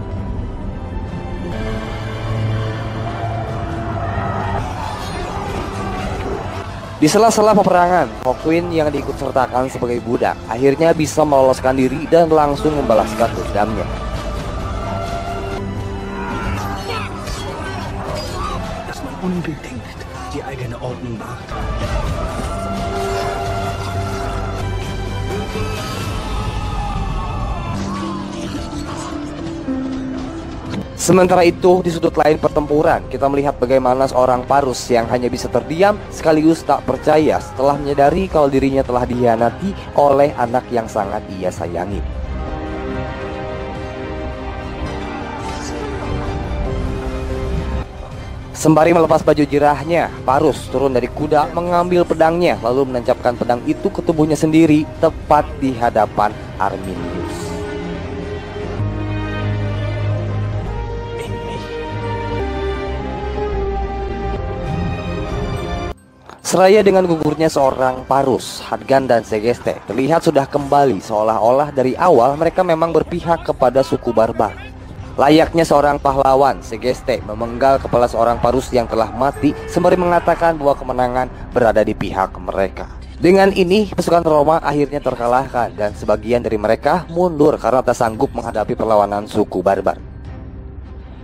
Di sela-sela peperangan, Hawkwind yang diikutsertakan sebagai budak akhirnya bisa meloloskan diri dan langsung membalaskan dendamnya. Unbedingt die eigene Ordnung macht. Sementara itu, di sudut lain pertempuran, kita melihat bagaimana seorang Parus yang hanya bisa terdiam sekaligus tak percaya setelah menyadari kalau dirinya telah dikhianati oleh anak yang sangat ia sayangi. Sembari melepas baju jirahnya, Parus turun dari kuda, mengambil pedangnya, lalu menancapkan pedang itu ke tubuhnya sendiri, tepat di hadapan Arminius. Seraya dengan gugurnya seorang Parus, Hadgan dan Segeste terlihat sudah kembali seolah-olah dari awal mereka memang berpihak kepada suku barbar. Layaknya seorang pahlawan, Segeste memenggal kepala seorang Parus yang telah mati sembari mengatakan bahwa kemenangan berada di pihak mereka. Dengan ini, pasukan Roma akhirnya terkalahkan dan sebagian dari mereka mundur karena tak sanggup menghadapi perlawanan suku barbar.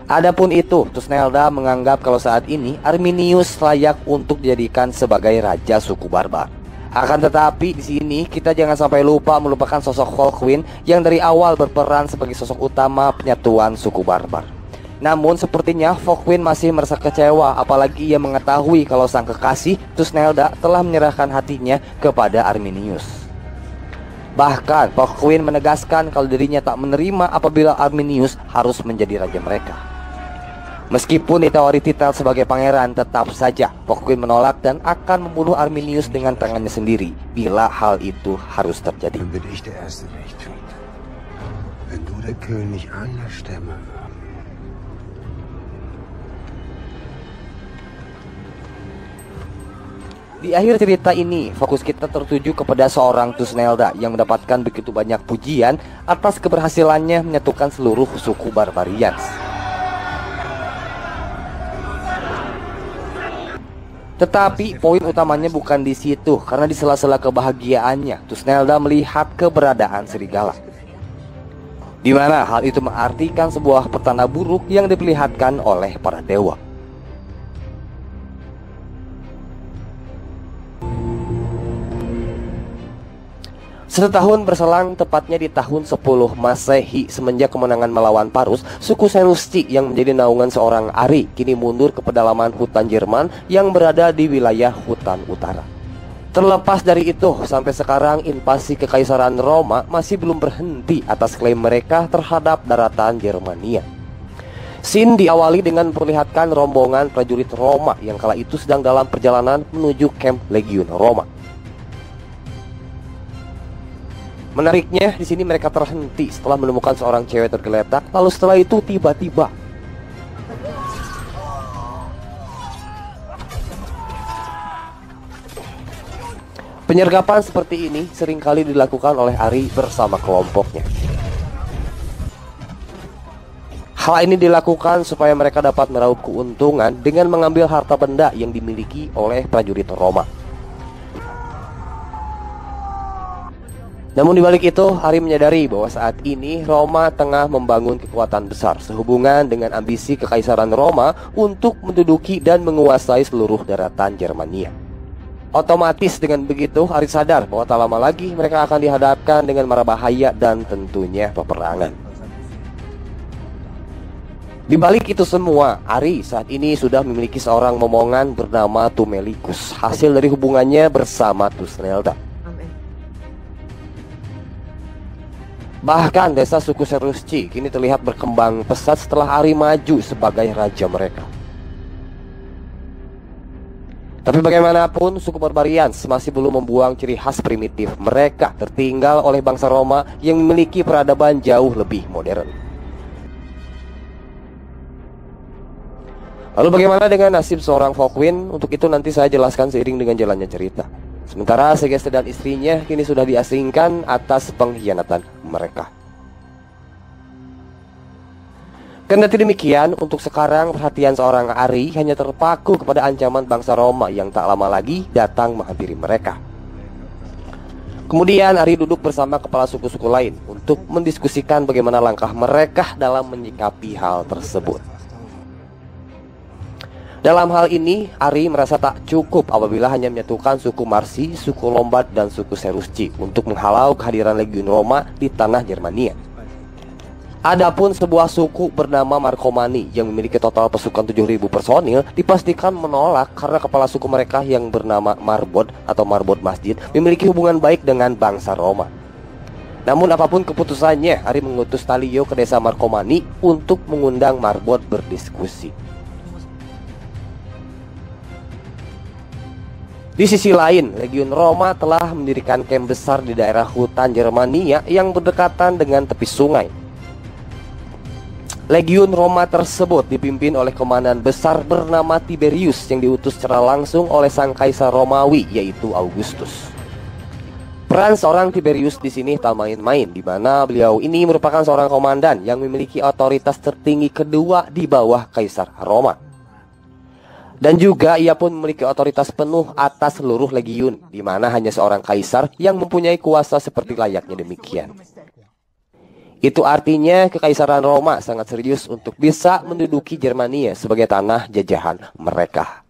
Adapun itu, Thusnelda menganggap kalau saat ini Arminius layak untuk dijadikan sebagai raja suku barbar. Akan tetapi di sini kita jangan sampai melupakan sosok Hawkwind yang dari awal berperan sebagai sosok utama penyatuan suku barbar. Namun sepertinya Hawkwind masih merasa kecewa, apalagi ia mengetahui kalau sang kekasih Thusnelda telah menyerahkan hatinya kepada Arminius. Bahkan Hawkwind menegaskan kalau dirinya tak menerima apabila Arminius harus menjadi raja mereka. Meskipun di teori titel sebagai pangeran, tetap saja Hawkwind menolak dan akan membunuh Arminius dengan tangannya sendiri bila hal itu harus terjadi. Dann würde ich der Erste nicht tun. Wenn du der König aller Stämme wirst. Di akhir cerita ini, fokus kita tertuju kepada seorang Thusnelda yang mendapatkan begitu banyak pujian atas keberhasilannya menyatukan seluruh suku Barbarians. Tetapi poin utamanya bukan di situ, karena di sela-sela kebahagiaannya, Thusnelda melihat keberadaan serigala. Di mana hal itu mengartikan sebuah pertanda buruk yang diperlihatkan oleh para dewa. Setahun berselang, tepatnya di tahun 10 Masehi, semenjak kemenangan melawan Parus, suku Cherusci yang menjadi naungan seorang Ari kini mundur ke pedalaman hutan Jerman yang berada di wilayah hutan utara. Terlepas dari itu, sampai sekarang invasi Kekaisaran Roma masih belum berhenti atas klaim mereka terhadap daratan Germania. Scene diawali dengan memperlihatkan rombongan prajurit Roma yang kala itu sedang dalam perjalanan menuju kamp Legiun Roma. Menariknya, di sini mereka terhenti setelah menemukan seorang cewek tergeletak. Lalu setelah itu tiba-tiba penyergapan seperti ini seringkali dilakukan oleh Ari bersama kelompoknya. Hal ini dilakukan supaya mereka dapat meraup keuntungan dengan mengambil harta benda yang dimiliki oleh prajurit Roma. Namun dibalik itu, Ari menyadari bahwa saat ini Roma tengah membangun kekuatan besar sehubungan dengan ambisi Kekaisaran Roma untuk menduduki dan menguasai seluruh daratan Germania. Otomatis dengan begitu, Ari sadar bahwa tak lama lagi mereka akan dihadapkan dengan mara bahaya dan tentunya peperangan. Di balik itu semua, Ari saat ini sudah memiliki seorang momongan bernama Tumelikus, hasil dari hubungannya bersama Thusnelda. Bahkan desa suku Cherusci kini terlihat berkembang pesat setelah Ari maju sebagai raja mereka. Tapi bagaimanapun, suku Barbarians masih belum membuang ciri khas primitif mereka, tertinggal oleh bangsa Roma yang memiliki peradaban jauh lebih modern. Lalu bagaimana dengan nasib seorang Volkwin? Untuk itu nanti saya jelaskan seiring dengan jalannya cerita. Sementara Segeste dan istrinya kini sudah diasingkan atas pengkhianatan mereka. Kendati demikian, untuk sekarang perhatian seorang Ari hanya terpaku kepada ancaman bangsa Roma yang tak lama lagi datang menghampiri mereka. Kemudian Ari duduk bersama kepala suku-suku lain untuk mendiskusikan bagaimana langkah mereka dalam menyikapi hal tersebut. Dalam hal ini, Ari merasa tak cukup apabila hanya menyatukan suku Marsi, suku Lombard, dan suku Cherusci untuk menghalau kehadiran Legiun Roma di tanah Germania. Adapun sebuah suku bernama Marcomanni yang memiliki total pasukan 7.000 personil dipastikan menolak karena kepala suku mereka yang bernama Marbod atau Marbod Masjid memiliki hubungan baik dengan bangsa Roma. Namun apapun keputusannya, Ari mengutus Talio ke desa Marcomanni untuk mengundang Marbod berdiskusi. Di sisi lain, Legiun Roma telah mendirikan kamp besar di daerah hutan Germania yang berdekatan dengan tepi sungai. Legiun Roma tersebut dipimpin oleh komandan besar bernama Tiberius yang diutus secara langsung oleh sang kaisar Romawi, yaitu Augustus. Peran seorang Tiberius di sini tak main-main, di mana beliau ini merupakan seorang komandan yang memiliki otoritas tertinggi kedua di bawah kaisar Roma. Dan juga ia pun memiliki otoritas penuh atas seluruh legiun, di mana hanya seorang kaisar yang mempunyai kuasa seperti layaknya demikian. Itu artinya Kekaisaran Roma sangat serius untuk bisa menduduki Germania sebagai tanah jajahan mereka.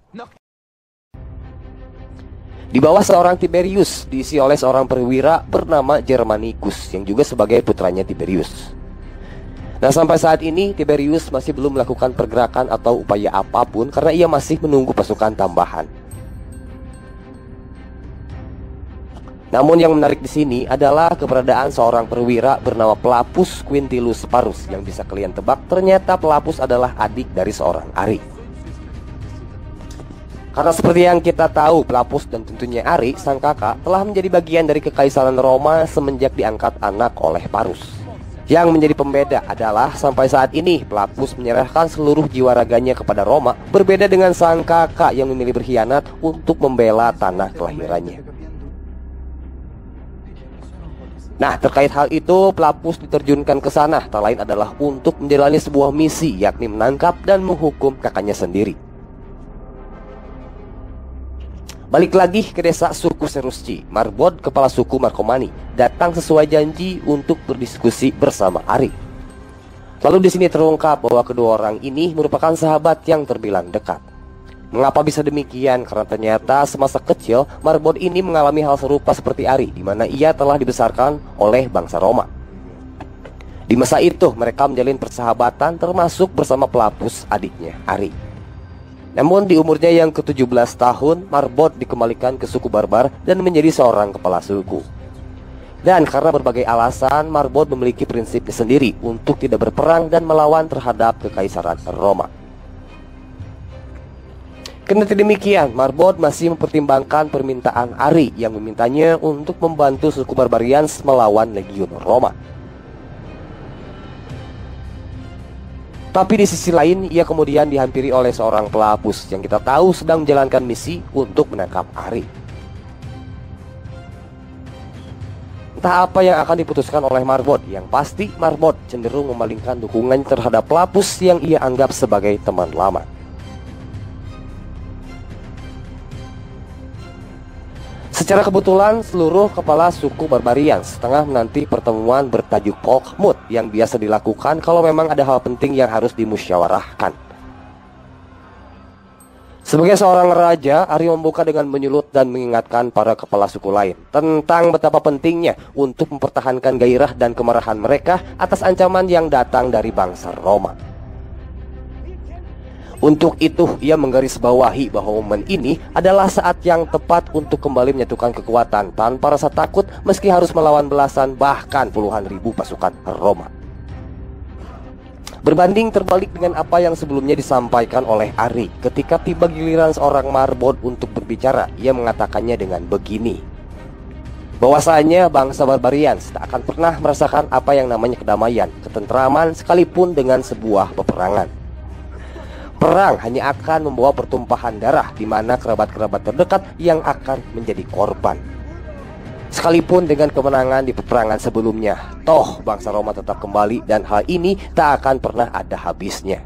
Di bawah seorang Tiberius diisi oleh seorang perwira bernama Germanicus yang juga sebagai putranya Tiberius. Nah, sampai saat ini Tiberius masih belum melakukan pergerakan atau upaya apapun karena ia masih menunggu pasukan tambahan. Namun yang menarik di sini adalah keberadaan seorang perwira bernama Pelapus Quintilus Parus yang bisa kalian tebak ternyata Pelapus adalah adik dari seorang Ari. Karena seperti yang kita tahu, Pelapus dan tentunya Ari, sang kakak, telah menjadi bagian dari Kekaisaran Roma semenjak diangkat anak oleh Parus. Yang menjadi pembeda adalah sampai saat ini Pelapus menyerahkan seluruh jiwa raganya kepada Roma, berbeda dengan sang kakak yang memilih berkhianat untuk membela tanah kelahirannya. Nah, terkait hal itu, Pelapus diterjunkan ke sana tak lain adalah untuk menjalani sebuah misi, yakni menangkap dan menghukum kakaknya sendiri. Balik lagi ke desa suku Cherusci, Marbod, kepala suku Marcomanni, datang sesuai janji untuk berdiskusi bersama Ari. Lalu di sini terungkap bahwa kedua orang ini merupakan sahabat yang terbilang dekat. Mengapa bisa demikian? Karena ternyata semasa kecil Marbod ini mengalami hal serupa seperti Ari, di mana ia telah dibesarkan oleh bangsa Roma. Di masa itu mereka menjalin persahabatan termasuk bersama Pelapus, adiknya Ari. Namun di umurnya yang ke-17 tahun, Marbod dikembalikan ke suku barbar dan menjadi seorang kepala suku. Dan karena berbagai alasan, Marbod memiliki prinsipnya sendiri untuk tidak berperang dan melawan terhadap kekaisaran Roma. Kendati demikian, Marbod masih mempertimbangkan permintaan Ari yang memintanya untuk membantu suku Barbarians melawan legiun Roma. Tapi di sisi lain, ia kemudian dihampiri oleh seorang Pelapus yang kita tahu sedang menjalankan misi untuk menangkap Ari. Entah apa yang akan diputuskan oleh Marbod, yang pasti Marbod cenderung memalingkan dukungan terhadap Pelapus yang ia anggap sebagai teman lama. Secara kebetulan, seluruh kepala suku Barbarians tengah menanti pertemuan bertajuk Kolkmut yang biasa dilakukan kalau memang ada hal penting yang harus dimusyawarahkan. Sebagai seorang raja, Ari membuka dengan menyulut dan mengingatkan para kepala suku lain tentang betapa pentingnya untuk mempertahankan gairah dan kemarahan mereka atas ancaman yang datang dari bangsa Roma. Untuk itu, ia menggarisbawahi bahwa momen ini adalah saat yang tepat untuk kembali menyatukan kekuatan tanpa rasa takut meski harus melawan belasan bahkan puluhan ribu pasukan Roma. Berbanding terbalik dengan apa yang sebelumnya disampaikan oleh Ari, ketika tiba giliran seorang Marbod untuk berbicara, ia mengatakannya dengan begini: bahwasanya bangsa Barbarians tak akan pernah merasakan apa yang namanya kedamaian, ketentraman sekalipun dengan sebuah peperangan. Perang hanya akan membawa pertumpahan darah di mana kerabat-kerabat terdekat yang akan menjadi korban. Sekalipun dengan kemenangan di peperangan sebelumnya, toh bangsa Roma tetap kembali dan hal ini tak akan pernah ada habisnya.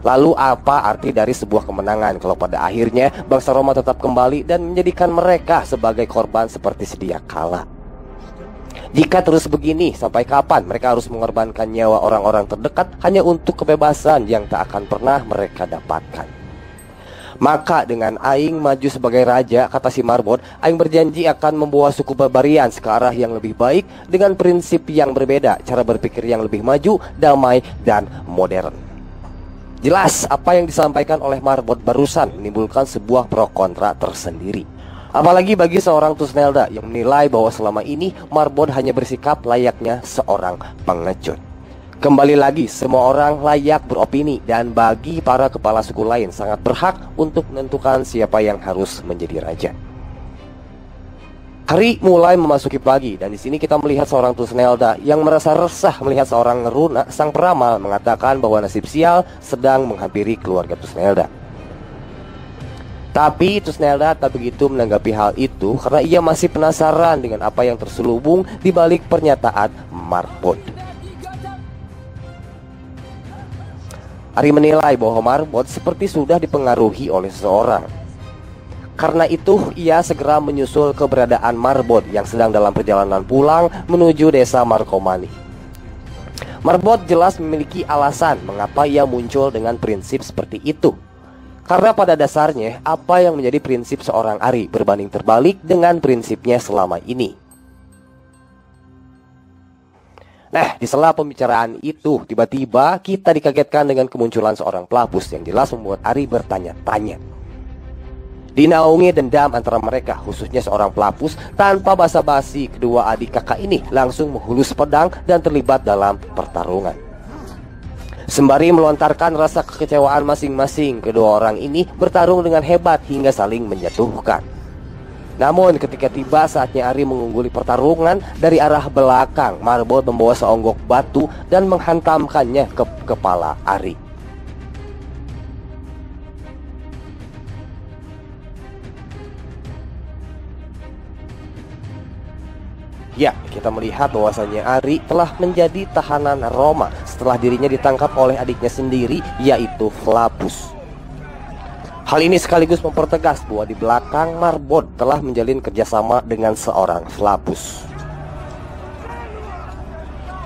Lalu apa arti dari sebuah kemenangan kalau pada akhirnya bangsa Roma tetap kembali dan menjadikan mereka sebagai korban seperti sedia kala? Jika terus begini, sampai kapan mereka harus mengorbankan nyawa orang-orang terdekat hanya untuk kebebasan yang tak akan pernah mereka dapatkan? Maka dengan Aing maju sebagai raja, kata si Marbod, Aing berjanji akan membawa suku Barbarians ke arah yang lebih baik dengan prinsip yang berbeda, cara berpikir yang lebih maju, damai, dan modern. Jelas apa yang disampaikan oleh Marbod barusan menimbulkan sebuah pro kontra tersendiri. Apalagi bagi seorang Thusnelda yang menilai bahwa selama ini Marbod hanya bersikap layaknya seorang pengecut. Kembali lagi, semua orang layak beropini, dan bagi para kepala suku lain sangat berhak untuk menentukan siapa yang harus menjadi raja. Hari mulai memasuki pagi, dan di sini kita melihat seorang Thusnelda yang merasa resah melihat seorang Ngeruna, sang peramal, mengatakan bahwa nasib sial sedang menghampiri keluarga Thusnelda. Tapi Thusnelda tak begitu menanggapi hal itu karena ia masih penasaran dengan apa yang terselubung di balik pernyataan Marbod. Ari menilai bahwa Marbod seperti sudah dipengaruhi oleh seseorang. Karena itu ia segera menyusul keberadaan Marbod yang sedang dalam perjalanan pulang menuju desa Markomani. Marbod jelas memiliki alasan mengapa ia muncul dengan prinsip seperti itu. Karena pada dasarnya, apa yang menjadi prinsip seorang Ari berbanding terbalik dengan prinsipnya selama ini. Nah, di sela pembicaraan itu, tiba-tiba kita dikagetkan dengan kemunculan seorang Pelapus yang jelas membuat Ari bertanya-tanya. Dinaungi dendam antara mereka, khususnya seorang Pelapus, tanpa basa-basi kedua adik kakak ini langsung menghulus pedang dan terlibat dalam pertarungan. Sembari melontarkan rasa kekecewaan masing-masing, kedua orang ini bertarung dengan hebat hingga saling menjatuhkan. Namun ketika tiba saatnya Ari mengungguli pertarungan, dari arah belakang Marbod membawa seonggok batu dan menghantamkannya ke kepala Ari. Ya, kita melihat bahwasanya Ari telah menjadi tahanan Roma setelah dirinya ditangkap oleh adiknya sendiri, yaitu Flaccus. Hal ini sekaligus mempertegas bahwa di belakang Marbod telah menjalin kerjasama dengan seorang Flaccus.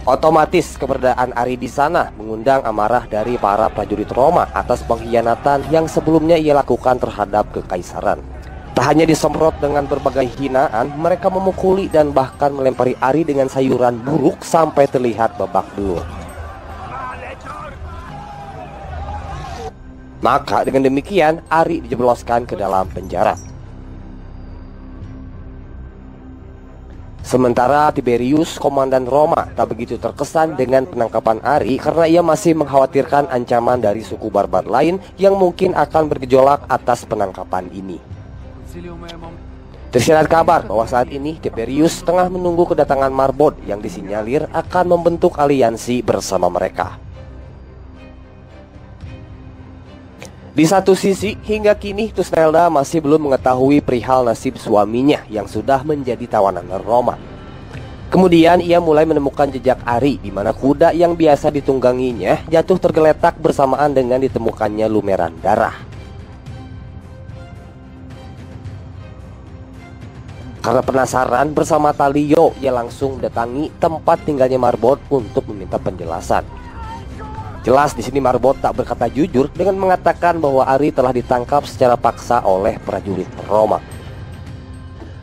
Otomatis keberadaan Ari di sana mengundang amarah dari para prajurit Roma atas pengkhianatan yang sebelumnya ia lakukan terhadap kekaisaran. Tak hanya disemprot dengan berbagai hinaan, mereka memukuli dan bahkan melempari Ari dengan sayuran buruk sampai terlihat babak belur. Maka dengan demikian Ari dijebloskan ke dalam penjara. Sementara Tiberius, komandan Roma, tak begitu terkesan dengan penangkapan Ari karena ia masih mengkhawatirkan ancaman dari suku barbar lain yang mungkin akan bergejolak atas penangkapan ini. Tersirat kabar bahwa saat ini Tiberius tengah menunggu kedatangan Marbod yang disinyalir akan membentuk aliansi bersama mereka. Di satu sisi, hingga kini Tusnelda masih belum mengetahui perihal nasib suaminya yang sudah menjadi tawanan Roma. Kemudian ia mulai menemukan jejak Ari di mana kuda yang biasa ditungganginya jatuh tergeletak bersamaan dengan ditemukannya lumeran darah. Karena penasaran, bersama Talio ia langsung datangi tempat tinggalnya Marbod untuk meminta penjelasan. Jelas di sini Marbod tak berkata jujur dengan mengatakan bahwa Ari telah ditangkap secara paksa oleh prajurit Roma.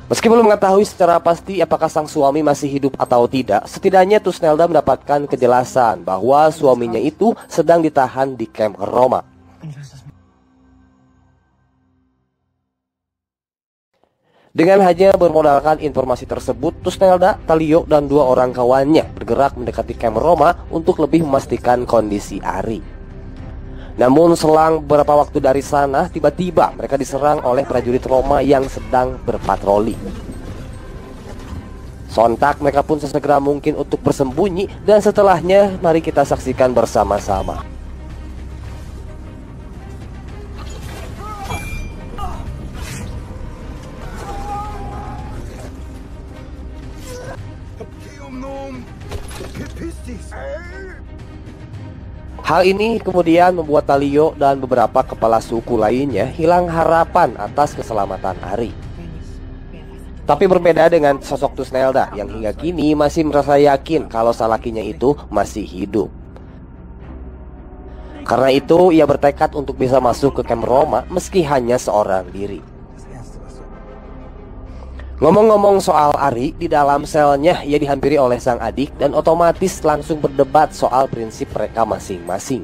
Meski belum mengetahui secara pasti apakah sang suami masih hidup atau tidak, setidaknya Tusnelda mendapatkan kejelasan bahwa suaminya itu sedang ditahan di kamp Roma. Dengan hanya bermodalkan informasi tersebut, Tusnelda, Talio, dan dua orang kawannya bergerak mendekati kamp Roma untuk lebih memastikan kondisi Ari. Namun selang beberapa waktu dari sana, tiba-tiba mereka diserang oleh prajurit Roma yang sedang berpatroli. Sontak mereka pun sesegera mungkin untuk bersembunyi, dan setelahnya mari kita saksikan bersama-sama. Hal ini kemudian membuat Talio dan beberapa kepala suku lainnya hilang harapan atas keselamatan Ari. Tapi berbeda dengan sosok Tusnelda yang hingga kini masih merasa yakin kalau salakinya itu masih hidup. Karena itu ia bertekad untuk bisa masuk ke kamp Roma meski hanya seorang diri. Ngomong-ngomong soal Ari, di dalam selnya ia dihampiri oleh sang adik dan otomatis langsung berdebat soal prinsip mereka masing-masing.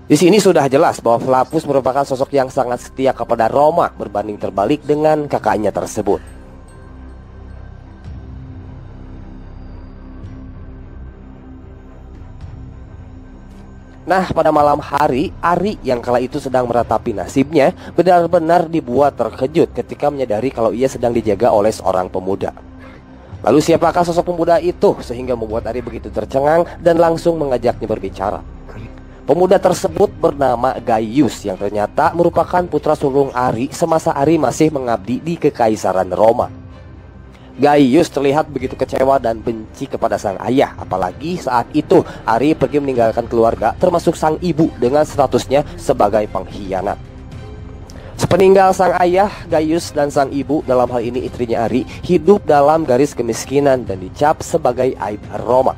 Di sini sudah jelas bahwa Flavius merupakan sosok yang sangat setia kepada Roma berbanding terbalik dengan kakaknya tersebut. Nah, pada malam hari, Ari yang kala itu sedang meratapi nasibnya benar-benar dibuat terkejut ketika menyadari kalau ia sedang dijaga oleh seorang pemuda. Lalu siapakah sosok pemuda itu sehingga membuat Ari begitu tercengang dan langsung mengajaknya berbicara? Pemuda tersebut bernama Gaius yang ternyata merupakan putra sulung Ari semasa Ari masih mengabdi di Kekaisaran Roma. Gaius terlihat begitu kecewa dan benci kepada sang ayah, apalagi saat itu Ari pergi meninggalkan keluarga termasuk sang ibu dengan statusnya sebagai pengkhianat. Sepeninggal sang ayah, Gaius dan sang ibu, dalam hal ini istrinya Ari, hidup dalam garis kemiskinan dan dicap sebagai aib Roma.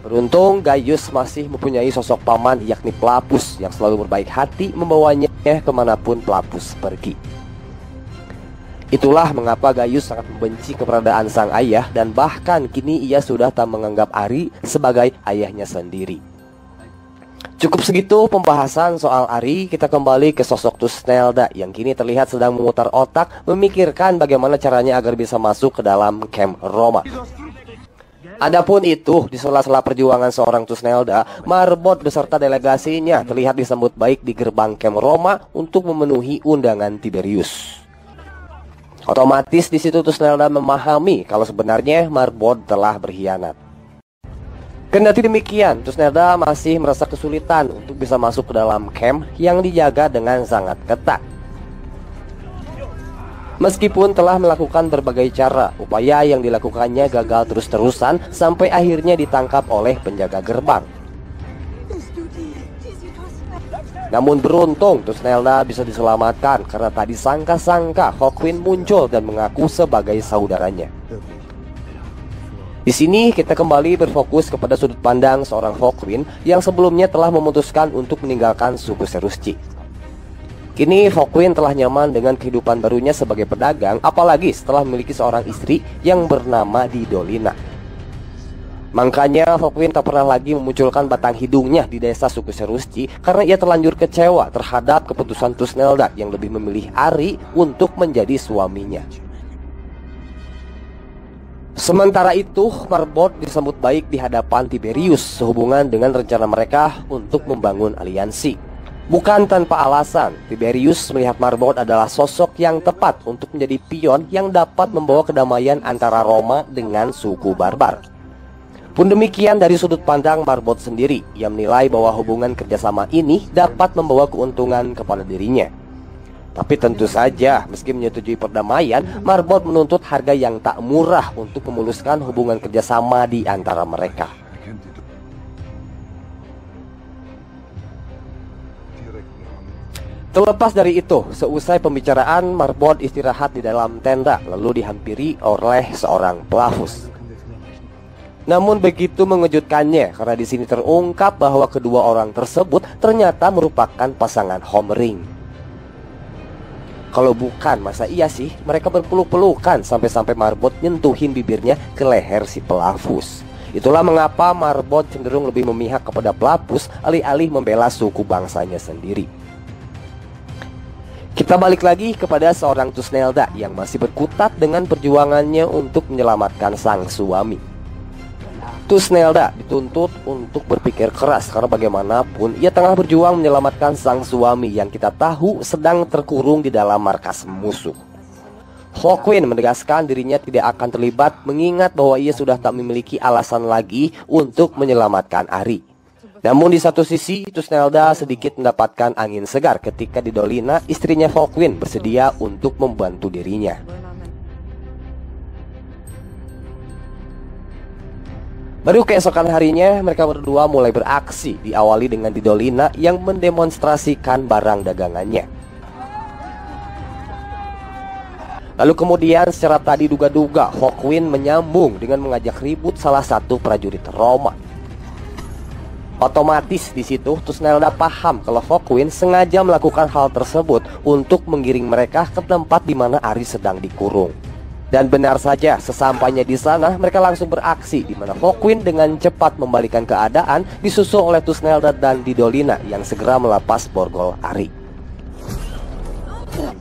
Beruntung Gaius masih mempunyai sosok paman yakni Flavius yang selalu berbaik hati membawanya kemanapun Flavius pergi. Itulah mengapa Gaius sangat membenci keberadaan sang ayah dan bahkan kini ia sudah tak menganggap Ari sebagai ayahnya sendiri. Cukup segitu pembahasan soal Ari, kita kembali ke sosok Tusnelda yang kini terlihat sedang memutar otak memikirkan bagaimana caranya agar bisa masuk ke dalam kamp Roma. Adapun itu, di sela-sela perjuangan seorang Tusnelda, Marbod beserta delegasinya terlihat disambut baik di gerbang kamp Roma untuk memenuhi undangan Tiberius. Otomatis di situ Tusnelda memahami kalau sebenarnya Marbod telah berkhianat. Kendati demikian, Tusnelda masih merasa kesulitan untuk bisa masuk ke dalam camp yang dijaga dengan sangat ketat. Meskipun telah melakukan berbagai cara, upaya yang dilakukannya gagal terus-terusan sampai akhirnya ditangkap oleh penjaga gerbang. Namun beruntung Tusnelda bisa diselamatkan karena tadi sangka-sangka Hawkwind muncul dan mengaku sebagai saudaranya. Di sini kita kembali berfokus kepada sudut pandang seorang Volkwin yang sebelumnya telah memutuskan untuk meninggalkan suku Cherusci. Kini Volkwin telah nyaman dengan kehidupan barunya sebagai pedagang, apalagi setelah memiliki seorang istri yang bernama Didolina. Makanya Volkwin tak pernah lagi memunculkan batang hidungnya di desa suku Cherusci karena ia terlanjur kecewa terhadap keputusan Thusnelda yang lebih memilih Ari untuk menjadi suaminya. Sementara itu, Marbod disambut baik di hadapan Tiberius sehubungan dengan rencana mereka untuk membangun aliansi. Bukan tanpa alasan, Tiberius melihat Marbod adalah sosok yang tepat untuk menjadi pion yang dapat membawa kedamaian antara Roma dengan suku barbar. Pun demikian dari sudut pandang Marbod sendiri, ia menilai bahwa hubungan kerjasama ini dapat membawa keuntungan kepada dirinya. Tapi tentu saja, meski menyetujui perdamaian, Marbod menuntut harga yang tak murah untuk memuluskan hubungan kerjasama di antara mereka. Terlepas dari itu, seusai pembicaraan, Marbod istirahat di dalam tenda, lalu dihampiri oleh seorang pelafus. Namun begitu mengejutkannya, karena di sini terungkap bahwa kedua orang tersebut ternyata merupakan pasangan Homering. Kalau bukan, masa iya sih mereka berpeluk-pelukan sampai-sampai Marbod nyentuhin bibirnya ke leher si pelafus. Itulah mengapa Marbod cenderung lebih memihak kepada pelapus alih-alih membela suku bangsanya sendiri. Kita balik lagi kepada seorang Thusnelda yang masih berkutat dengan perjuangannya untuk menyelamatkan sang suami. Thusnelda dituntut untuk berpikir keras karena bagaimanapun ia tengah berjuang menyelamatkan sang suami yang kita tahu sedang terkurung di dalam markas musuh. Volkwin menegaskan dirinya tidak akan terlibat mengingat bahwa ia sudah tak memiliki alasan lagi untuk menyelamatkan Ari. Namun di satu sisi, Thusnelda sedikit mendapatkan angin segar ketika Didolina, istrinya Volkwin, bersedia untuk membantu dirinya. Baru keesokan harinya, mereka berdua mulai beraksi, diawali dengan Didolina yang mendemonstrasikan barang dagangannya. Lalu kemudian secara tadi duga-duga, Volkwin menyambung dengan mengajak ribut salah satu prajurit Roma. Otomatis di situ Thusnelda paham kalau Volkwin sengaja melakukan hal tersebut untuk menggiring mereka ke tempat di mana Ari sedang dikurung. Dan benar saja, sesampainya di sana mereka langsung beraksi, di mana Volkwin dengan cepat membalikan keadaan disusul oleh Thusnelda dan Didolina yang segera melepas borgol Ari.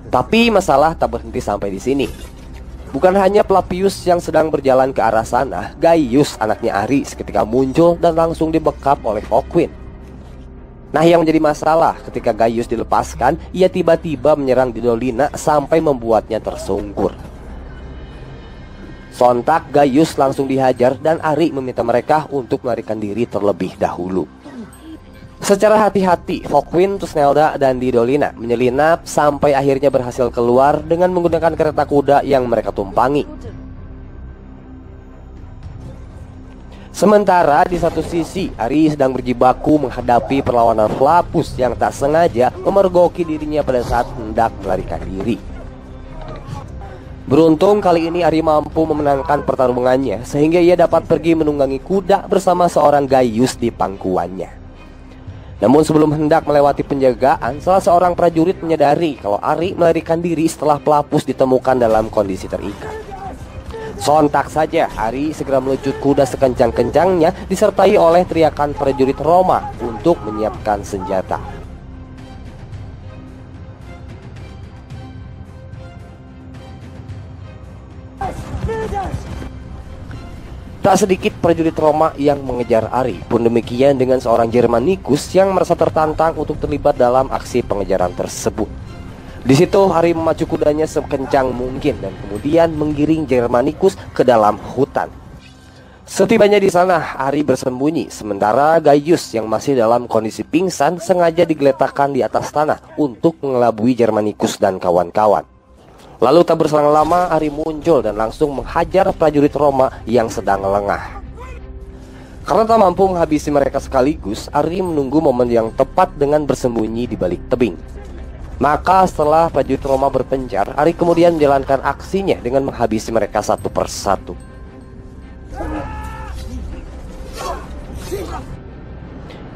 Tapi masalah tak berhenti sampai di sini. Bukan hanya Plapius yang sedang berjalan ke arah sana, Gaius anaknya Ari seketika muncul dan langsung dibekap oleh Volkwin. Nah, yang menjadi masalah ketika Gaius dilepaskan, ia tiba-tiba menyerang Didolina sampai membuatnya tersungkur. Sontak Gaius langsung dihajar dan Ari meminta mereka untuk melarikan diri terlebih dahulu. Secara hati-hati, Volkwin, Thusnelda, dan Didolina menyelinap sampai akhirnya berhasil keluar dengan menggunakan kereta kuda yang mereka tumpangi. Sementara di satu sisi, Ari sedang berjibaku menghadapi perlawanan Flappus yang tak sengaja memergoki dirinya pada saat hendak melarikan diri. Beruntung kali ini Ari mampu memenangkan pertarungannya sehingga ia dapat pergi menunggangi kuda bersama seorang Gaius di pangkuannya. Namun sebelum hendak melewati penjagaan, salah seorang prajurit menyadari kalau Ari melarikan diri setelah Flappus ditemukan dalam kondisi terikat. Sontak saja Ari segera melucut kuda sekencang-kencangnya disertai oleh teriakan prajurit Roma untuk menyiapkan senjata. Tak sedikit prajurit Roma yang mengejar Ari. Pun demikian dengan seorang Germanicus yang merasa tertantang untuk terlibat dalam aksi pengejaran tersebut. Di situ Ari memacu kudanya sekencang mungkin dan kemudian menggiring Germanicus ke dalam hutan. Setibanya di sana, Ari bersembunyi, sementara Gaius yang masih dalam kondisi pingsan sengaja digeletakkan di atas tanah untuk mengelabui Germanicus dan kawan-kawan. Lalu tak berselang lama, Ari muncul dan langsung menghajar prajurit Roma yang sedang lengah. Karena tak mampu menghabisi mereka sekaligus, Ari menunggu momen yang tepat dengan bersembunyi di balik tebing. Maka setelah prajurit Roma berpencar, Ari kemudian menjalankan aksinya dengan menghabisi mereka satu persatu.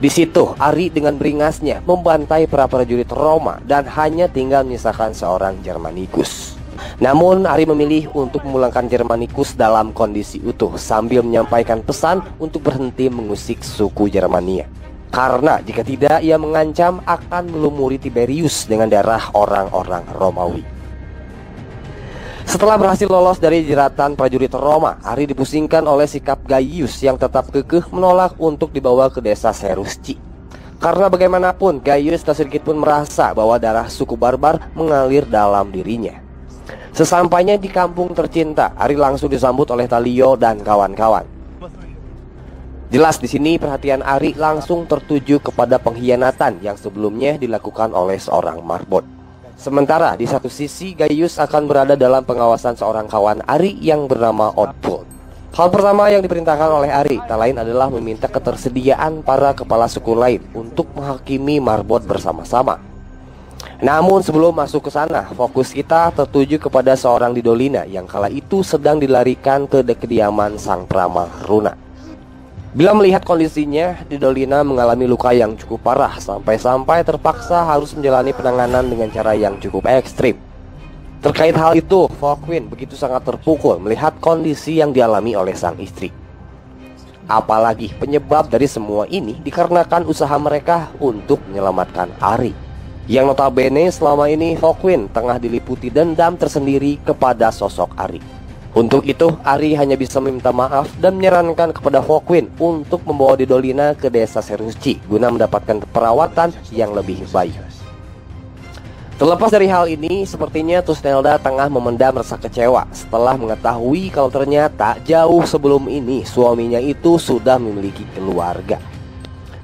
Di situ, Ari dengan beringasnya membantai para prajurit Roma dan hanya tinggal menyisakan seorang Germanicus. Namun, Ari memilih untuk memulangkan Germanicus dalam kondisi utuh sambil menyampaikan pesan untuk berhenti mengusik suku Germania. Karena jika tidak, ia mengancam akan melumuri Tiberius dengan darah orang-orang Romawi. Setelah berhasil lolos dari jeratan prajurit Roma, Ari dipusingkan oleh sikap Gaius yang tetap kekeh menolak untuk dibawa ke desa Serusci. Karena bagaimanapun, Gaius tak sedikit pun merasa bahwa darah suku barbar mengalir dalam dirinya. Sesampainya di kampung tercinta, Ari langsung disambut oleh Tallio dan kawan-kawan. Jelas di sini perhatian Ari langsung tertuju kepada pengkhianatan yang sebelumnya dilakukan oleh seorang marbot. Sementara di satu sisi Gaius akan berada dalam pengawasan seorang kawan Ari yang bernama Odpul. Hal pertama yang diperintahkan oleh Ari tak lain adalah meminta ketersediaan para kepala suku lain untuk menghakimi marbot bersama-sama. Namun sebelum masuk ke sana, fokus kita tertuju kepada seorang Didolina yang kala itu sedang dilarikan ke kediaman sang Prama Runa. Bila melihat kondisinya, Didolina mengalami luka yang cukup parah sampai-sampai terpaksa harus menjalani penanganan dengan cara yang cukup ekstrim. Terkait hal itu, Volkwin begitu sangat terpukul melihat kondisi yang dialami oleh sang istri. Apalagi penyebab dari semua ini dikarenakan usaha mereka untuk menyelamatkan Ari, yang notabene selama ini Volkwin tengah diliputi dendam tersendiri kepada sosok Ari. Untuk itu, Ari hanya bisa meminta maaf dan menyarankan kepada Volkwin untuk membawa Didolina ke desa Serusci guna mendapatkan perawatan yang lebih baik. Terlepas dari hal ini, sepertinya Thusnelda tengah memendam rasa kecewa setelah mengetahui kalau ternyata jauh sebelum ini suaminya itu sudah memiliki keluarga.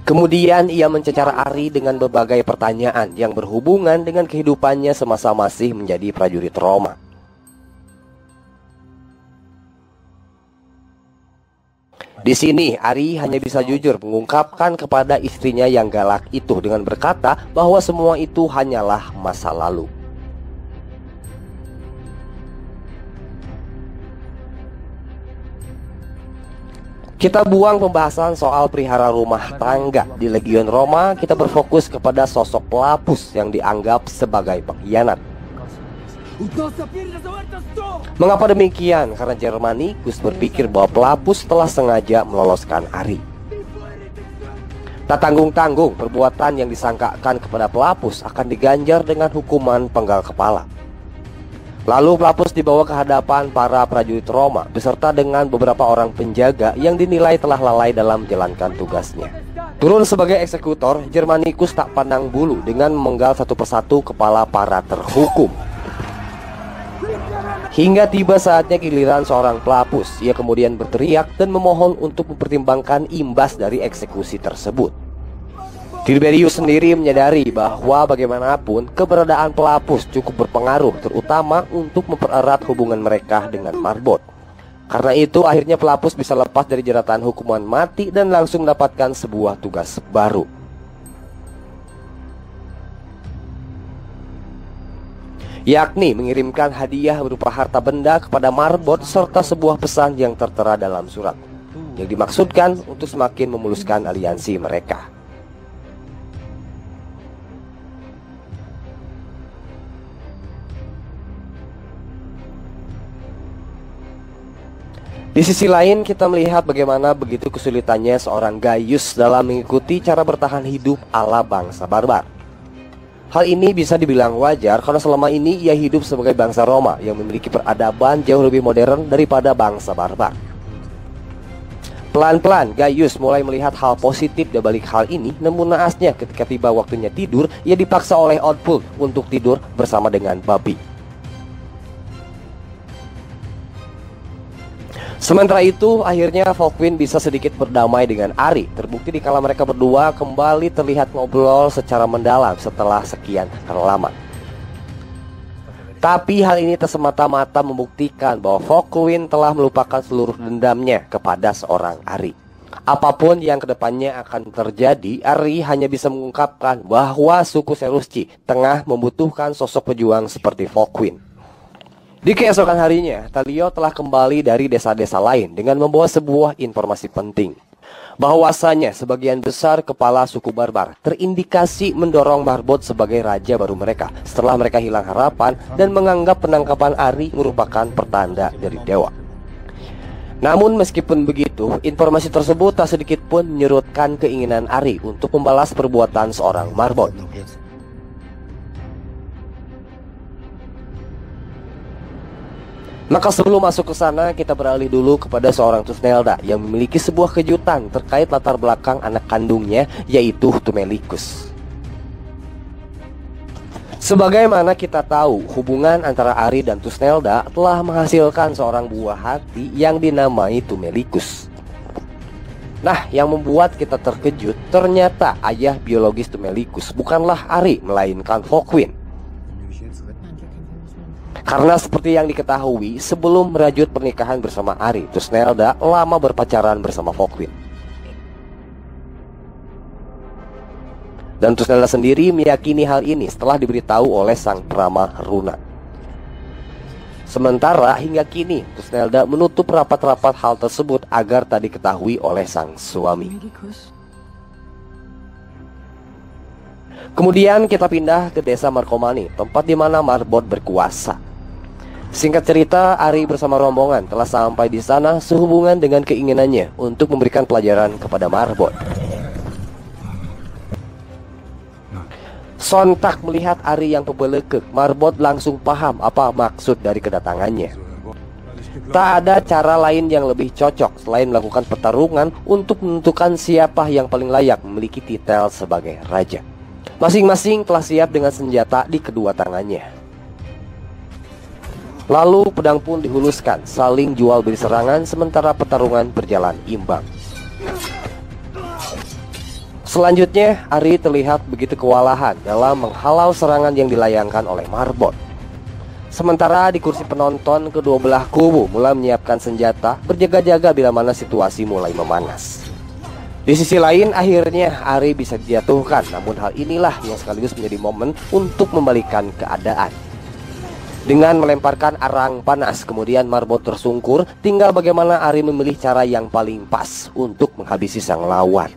Kemudian ia mencecar Ari dengan berbagai pertanyaan yang berhubungan dengan kehidupannya semasa masih menjadi prajurit Roma. Di sini, Ari hanya bisa jujur mengungkapkan kepada istrinya yang galak itu dengan berkata bahwa semua itu hanyalah masa lalu. Kita buang pembahasan soal pelihara rumah tangga. Di Legion Roma, kita berfokus kepada sosok Pelapus yang dianggap sebagai pengkhianat. Mengapa demikian? Karena Germanicus berpikir bahwa Pelapus telah sengaja meloloskan Ari. Tak tanggung-tanggung, perbuatan yang disangkakan kepada Pelapus akan diganjar dengan hukuman penggal kepala. Lalu Pelapus dibawa ke hadapan para prajurit Roma beserta dengan beberapa orang penjaga yang dinilai telah lalai dalam menjalankan tugasnya. Turun sebagai eksekutor, Germanicus tak pandang bulu dengan memenggal satu persatu kepala para terhukum. Hingga tiba saatnya giliran seorang Pelapus, ia kemudian berteriak dan memohon untuk mempertimbangkan imbas dari eksekusi tersebut. Tiberius sendiri menyadari bahwa bagaimanapun keberadaan Pelapus cukup berpengaruh, terutama untuk mempererat hubungan mereka dengan marbot. Karena itu akhirnya Pelapus bisa lepas dari jeratan hukuman mati dan langsung mendapatkan sebuah tugas baru, yakni mengirimkan hadiah berupa harta benda kepada marbot serta sebuah pesan yang tertera dalam surat, yang dimaksudkan untuk semakin memuluskan aliansi mereka. Di sisi lain, kita melihat bagaimana begitu kesulitannya seorang Gaius dalam mengikuti cara bertahan hidup ala bangsa barbar. Hal ini bisa dibilang wajar karena selama ini ia hidup sebagai bangsa Roma yang memiliki peradaban jauh lebih modern daripada bangsa barbar. Pelan-pelan Gaius mulai melihat hal positif di balik hal ini, namun naasnya ketika tiba waktunya tidur, ia dipaksa oleh Odpul untuk tidur bersama dengan babi. Sementara itu, akhirnya Volkwin bisa sedikit berdamai dengan Ari. Terbukti dikala mereka berdua kembali terlihat ngobrol secara mendalam setelah sekian lama. Tapi hal ini tak semata-mata membuktikan bahwa Volkwin telah melupakan seluruh dendamnya kepada seorang Ari. Apapun yang kedepannya akan terjadi, Ari hanya bisa mengungkapkan bahwa suku Serusci tengah membutuhkan sosok pejuang seperti Volkwin. Di keesokan harinya, Tallio telah kembali dari desa-desa lain dengan membawa sebuah informasi penting. Bahwasanya sebagian besar kepala suku barbar terindikasi mendorong Marbod sebagai raja baru mereka setelah mereka hilang harapan dan menganggap penangkapan Ari merupakan pertanda dari dewa. Namun meskipun begitu, informasi tersebut tak sedikit pun menyurutkan keinginan Ari untuk membalas perbuatan seorang Marbod. Maka sebelum masuk ke sana, kita beralih dulu kepada seorang Thusnelda yang memiliki sebuah kejutan terkait latar belakang anak kandungnya, yaitu Thumelicus. Sebagaimana kita tahu, hubungan antara Ari dan Thusnelda telah menghasilkan seorang buah hati yang dinamai Thumelicus. Nah, yang membuat kita terkejut, ternyata ayah biologis Thumelicus bukanlah Ari, melainkan Focwin. Karena seperti yang diketahui, sebelum merajut pernikahan bersama Ari, Thusnelda lama berpacaran bersama Focwin. Dan Thusnelda sendiri meyakini hal ini setelah diberitahu oleh sang Prama Runa. Sementara hingga kini Thusnelda menutup rapat-rapat hal tersebut agar tak diketahui oleh sang suami. Kemudian kita pindah ke desa Marcomanni, tempat di mana Marbod berkuasa. Singkat cerita, Ari bersama rombongan telah sampai di sana sehubungan dengan keinginannya untuk memberikan pelajaran kepada Marbod. Sontak melihat Ari yang pebelekek, Marbod langsung paham apa maksud dari kedatangannya. Tak ada cara lain yang lebih cocok selain melakukan pertarungan untuk menentukan siapa yang paling layak memiliki titel sebagai raja. Masing-masing telah siap dengan senjata di kedua tangannya. Lalu pedang pun dihuluskan, saling jual beli serangan sementara pertarungan berjalan imbang. Selanjutnya, Ari terlihat begitu kewalahan dalam menghalau serangan yang dilayangkan oleh Marbod. Sementara di kursi penonton, kedua belah kubu mulai menyiapkan senjata, berjaga-jaga bila mana situasi mulai memanas. Di sisi lain, akhirnya Ari bisa dijatuhkan, namun hal inilah yang sekaligus menjadi momen untuk membalikan keadaan. Dengan melemparkan arang panas, kemudian Marbod tersungkur, tinggal bagaimana Ari memilih cara yang paling pas untuk menghabisi sang lawan.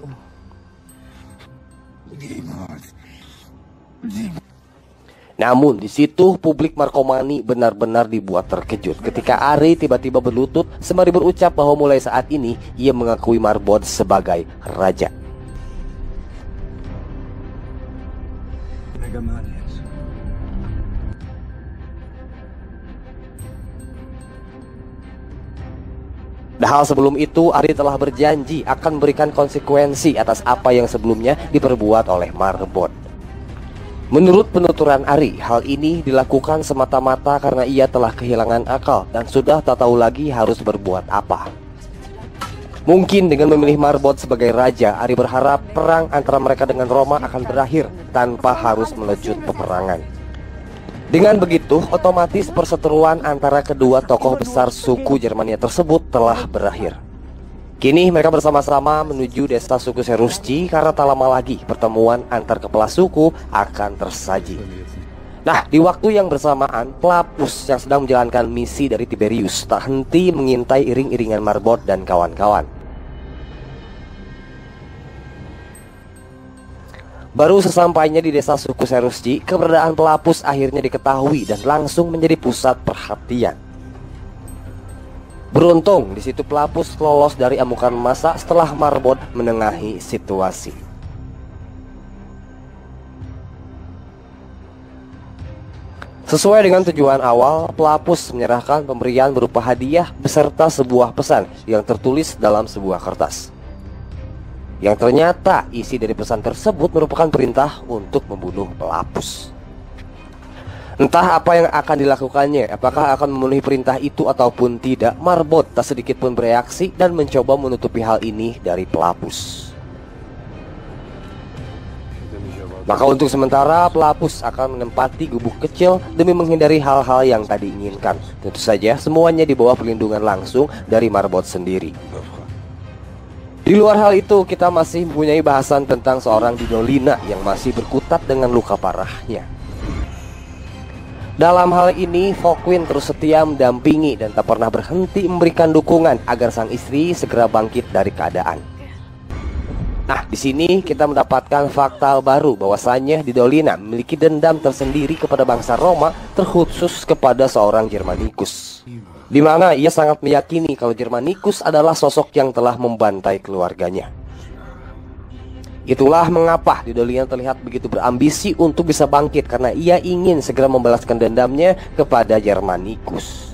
Namun di situ publik Marcomanni benar-benar dibuat terkejut ketika Ari tiba-tiba berlutut sembari berucap bahwa mulai saat ini ia mengakui Marbod sebagai raja. Hal sebelum itu, Ari telah berjanji akan memberikan konsekuensi atas apa yang sebelumnya diperbuat oleh Marbod. Menurut penuturan Ari, hal ini dilakukan semata-mata karena ia telah kehilangan akal dan sudah tak tahu lagi harus berbuat apa. Mungkin dengan memilih Marbod sebagai raja, Ari berharap perang antara mereka dengan Roma akan berakhir tanpa harus melecut peperangan. Dengan begitu, otomatis perseteruan antara kedua tokoh besar suku Germania tersebut telah berakhir. Kini mereka bersama-sama menuju desa suku Cherusci karena tak lama lagi pertemuan antar kepala suku akan tersaji. Nah, di waktu yang bersamaan, Flaccus yang sedang menjalankan misi dari Tiberius tak henti mengintai iring-iringan Marbod dan kawan-kawan. Baru sesampainya di desa suku Cherusci, keberadaan Flaccus akhirnya diketahui dan langsung menjadi pusat perhatian. Beruntung di situ Flaccus lolos dari amukan massa setelah Marbod menengahi situasi. Sesuai dengan tujuan awal, Flaccus menyerahkan pemberian berupa hadiah beserta sebuah pesan yang tertulis dalam sebuah kertas. Yang ternyata isi dari pesan tersebut merupakan perintah untuk membunuh Flaccus. Entah apa yang akan dilakukannya, apakah akan memenuhi perintah itu ataupun tidak, Marbod tak sedikit pun bereaksi dan mencoba menutupi hal ini dari Flaccus. Maka untuk sementara Flaccus akan menempati gubuk kecil demi menghindari hal-hal yang tak diinginkan. Tentu saja semuanya di bawah perlindungan langsung dari Marbod sendiri. Di luar hal itu, kita masih mempunyai bahasan tentang seorang Dinolina yang masih berkutat dengan luka parahnya. Dalam hal ini, Focwin terus setia mendampingi dan tak pernah berhenti memberikan dukungan agar sang istri segera bangkit dari keadaan. Nah, di sini kita mendapatkan fakta baru bahwasanya Didolina memiliki dendam tersendiri kepada bangsa Roma, terkhusus kepada seorang Germanicus, di mana ia sangat meyakini kalau Germanicus adalah sosok yang telah membantai keluarganya. Itulah mengapa Didolina terlihat begitu berambisi untuk bisa bangkit, karena ia ingin segera membalaskan dendamnya kepada Germanicus.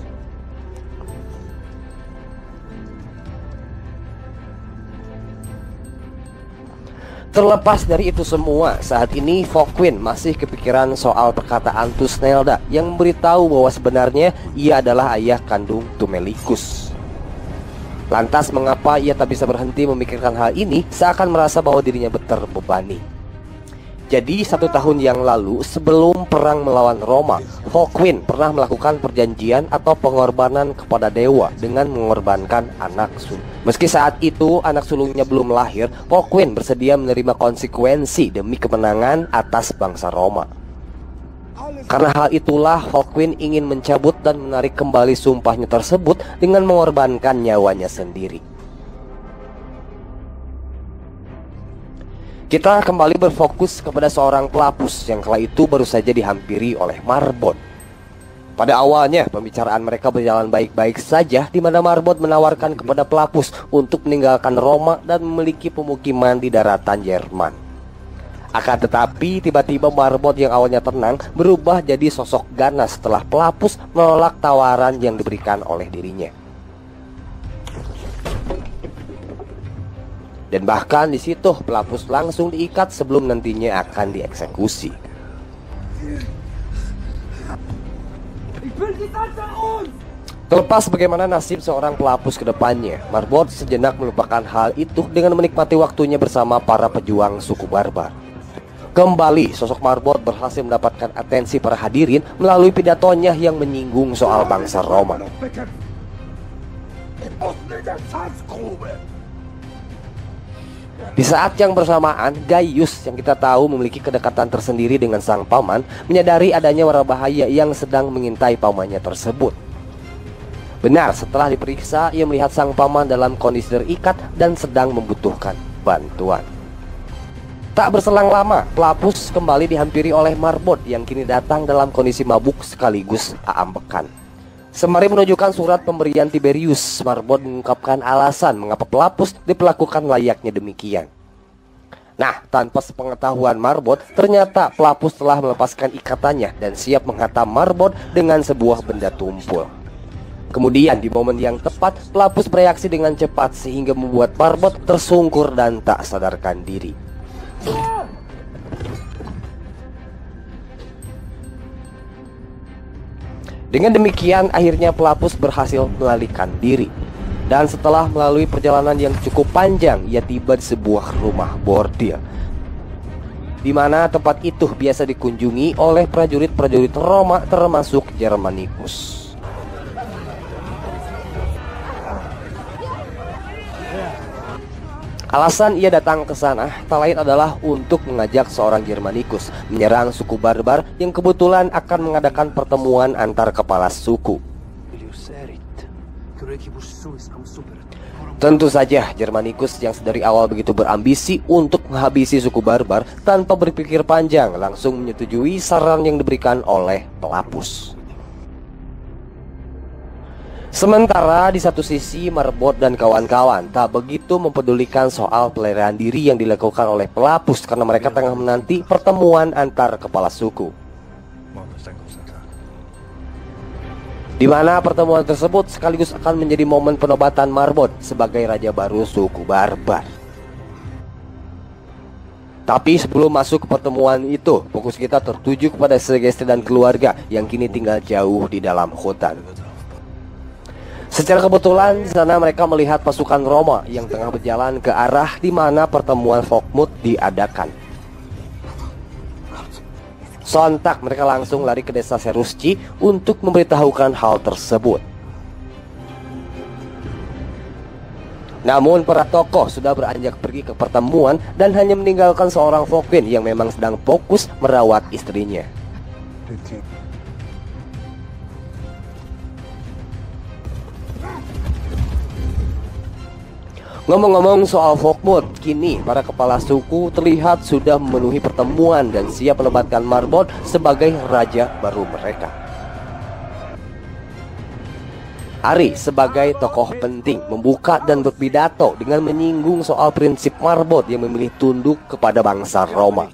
Terlepas dari itu semua, saat ini Fockwin masih kepikiran soal perkataan Thusnelda yang memberitahu bahwa sebenarnya ia adalah ayah kandung Tumelicus. Lantas mengapa ia tak bisa berhenti memikirkan hal ini, seakan merasa bahwa dirinya terbebani. Jadi 1 tahun yang lalu, sebelum perang melawan Roma, Fockwin pernah melakukan perjanjian atau pengorbanan kepada dewa dengan mengorbankan anak sulung. Meski saat itu anak sulungnya belum lahir, Fockwin bersedia menerima konsekuensi demi kemenangan atas bangsa Roma. Karena hal itulah, Fockwin ingin mencabut dan menarik kembali sumpahnya tersebut dengan mengorbankan nyawanya sendiri. Kita kembali berfokus kepada seorang pelapus yang kala itu baru saja dihampiri oleh Marbod. Pada awalnya pembicaraan mereka berjalan baik-baik saja, di mana Marbod menawarkan kepada pelapus untuk meninggalkan Roma dan memiliki pemukiman di daratan Jerman. Akan tetapi tiba-tiba Marbod yang awalnya tenang berubah jadi sosok ganas setelah pelapus menolak tawaran yang diberikan oleh dirinya. Dan bahkan di situ pelapus langsung diikat sebelum nantinya akan dieksekusi. Terlepas bagaimana nasib seorang pelapus ke depannya, Marbod sejenak melupakan hal itu dengan menikmati waktunya bersama para pejuang suku barbar. Kembali sosok Marbod berhasil mendapatkan atensi para hadirin melalui pidatonya yang menyinggung soal bangsa Roma. Di saat yang bersamaan, Gaius yang kita tahu memiliki kedekatan tersendiri dengan sang paman menyadari adanya wabah bahaya yang sedang mengintai pamannya tersebut. Benar, setelah diperiksa, ia melihat sang paman dalam kondisi terikat dan sedang membutuhkan bantuan. Tak berselang lama, pelapus kembali dihampiri oleh Marbod yang kini datang dalam kondisi mabuk sekaligus ambekan. Sembari menunjukkan surat pemberian Tiberius, Marbod mengungkapkan alasan mengapa pelapus diperlakukan layaknya demikian. Nah, tanpa sepengetahuan Marbod, ternyata pelapus telah melepaskan ikatannya dan siap menghantam Marbod dengan sebuah benda tumpul. Kemudian di momen yang tepat, pelapus bereaksi dengan cepat sehingga membuat Marbod tersungkur dan tak sadarkan diri. Dengan demikian, akhirnya pelapus berhasil melarikan diri. Dan setelah melalui perjalanan yang cukup panjang, ia tiba di sebuah rumah bordil, di mana tempat itu biasa dikunjungi oleh prajurit-prajurit Roma termasuk Germanicus. Alasan ia datang ke sana tak lain adalah untuk mengajak seorang Germanicus menyerang suku barbar yang kebetulan akan mengadakan pertemuan antar kepala suku. Tentu saja Germanicus yang sedari awal begitu berambisi untuk menghabisi suku barbar tanpa berpikir panjang langsung menyetujui saran yang diberikan oleh pelapus. Sementara di satu sisi Marbod dan kawan-kawan tak begitu mempedulikan soal pelarian diri yang dilakukan oleh pelapus karena mereka tengah menanti pertemuan antar kepala suku, di mana pertemuan tersebut sekaligus akan menjadi momen penobatan Marbod sebagai raja baru suku barbar. Tapi sebelum masuk ke pertemuan itu, fokus kita tertuju kepada Segeste dan keluarga yang kini tinggal jauh di dalam hutan. Secara kebetulan di sana mereka melihat pasukan Roma yang tengah berjalan ke arah di mana pertemuan Folkmut diadakan. Sontak mereka langsung lari ke desa Serusci untuk memberitahukan hal tersebut. Namun para tokoh sudah beranjak pergi ke pertemuan dan hanya meninggalkan seorang Fockwin yang memang sedang fokus merawat istrinya. Ngomong-ngomong soal Folkmoot, kini para kepala suku terlihat sudah memenuhi pertemuan dan siap menobatkan Marbod sebagai raja baru mereka. Ari sebagai tokoh penting membuka dan berpidato dengan menyinggung soal prinsip Marbod yang memilih tunduk kepada bangsa Roma.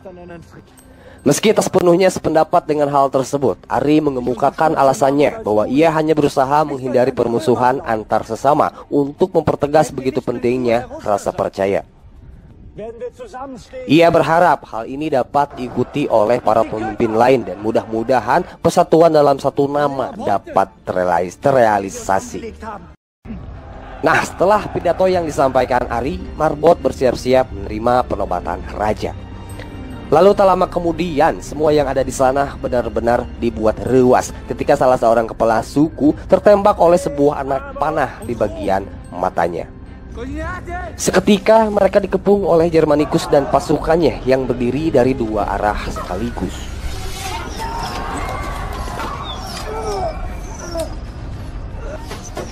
Meski tak sepenuhnya sependapat dengan hal tersebut, Ari mengemukakan alasannya bahwa ia hanya berusaha menghindari permusuhan antar sesama untuk mempertegas begitu pentingnya rasa percaya. Ia berharap hal ini dapat diikuti oleh para pemimpin lain dan mudah-mudahan persatuan dalam satu nama dapat terrealisasi. Nah, setelah pidato yang disampaikan Ari, Marbod bersiap-siap menerima penobatan raja. Lalu tak lama kemudian, semua yang ada di sana benar-benar dibuat ruas ketika salah seorang kepala suku tertembak oleh sebuah anak panah di bagian matanya. Seketika mereka dikepung oleh Germanicus dan pasukannya yang berdiri dari dua arah sekaligus.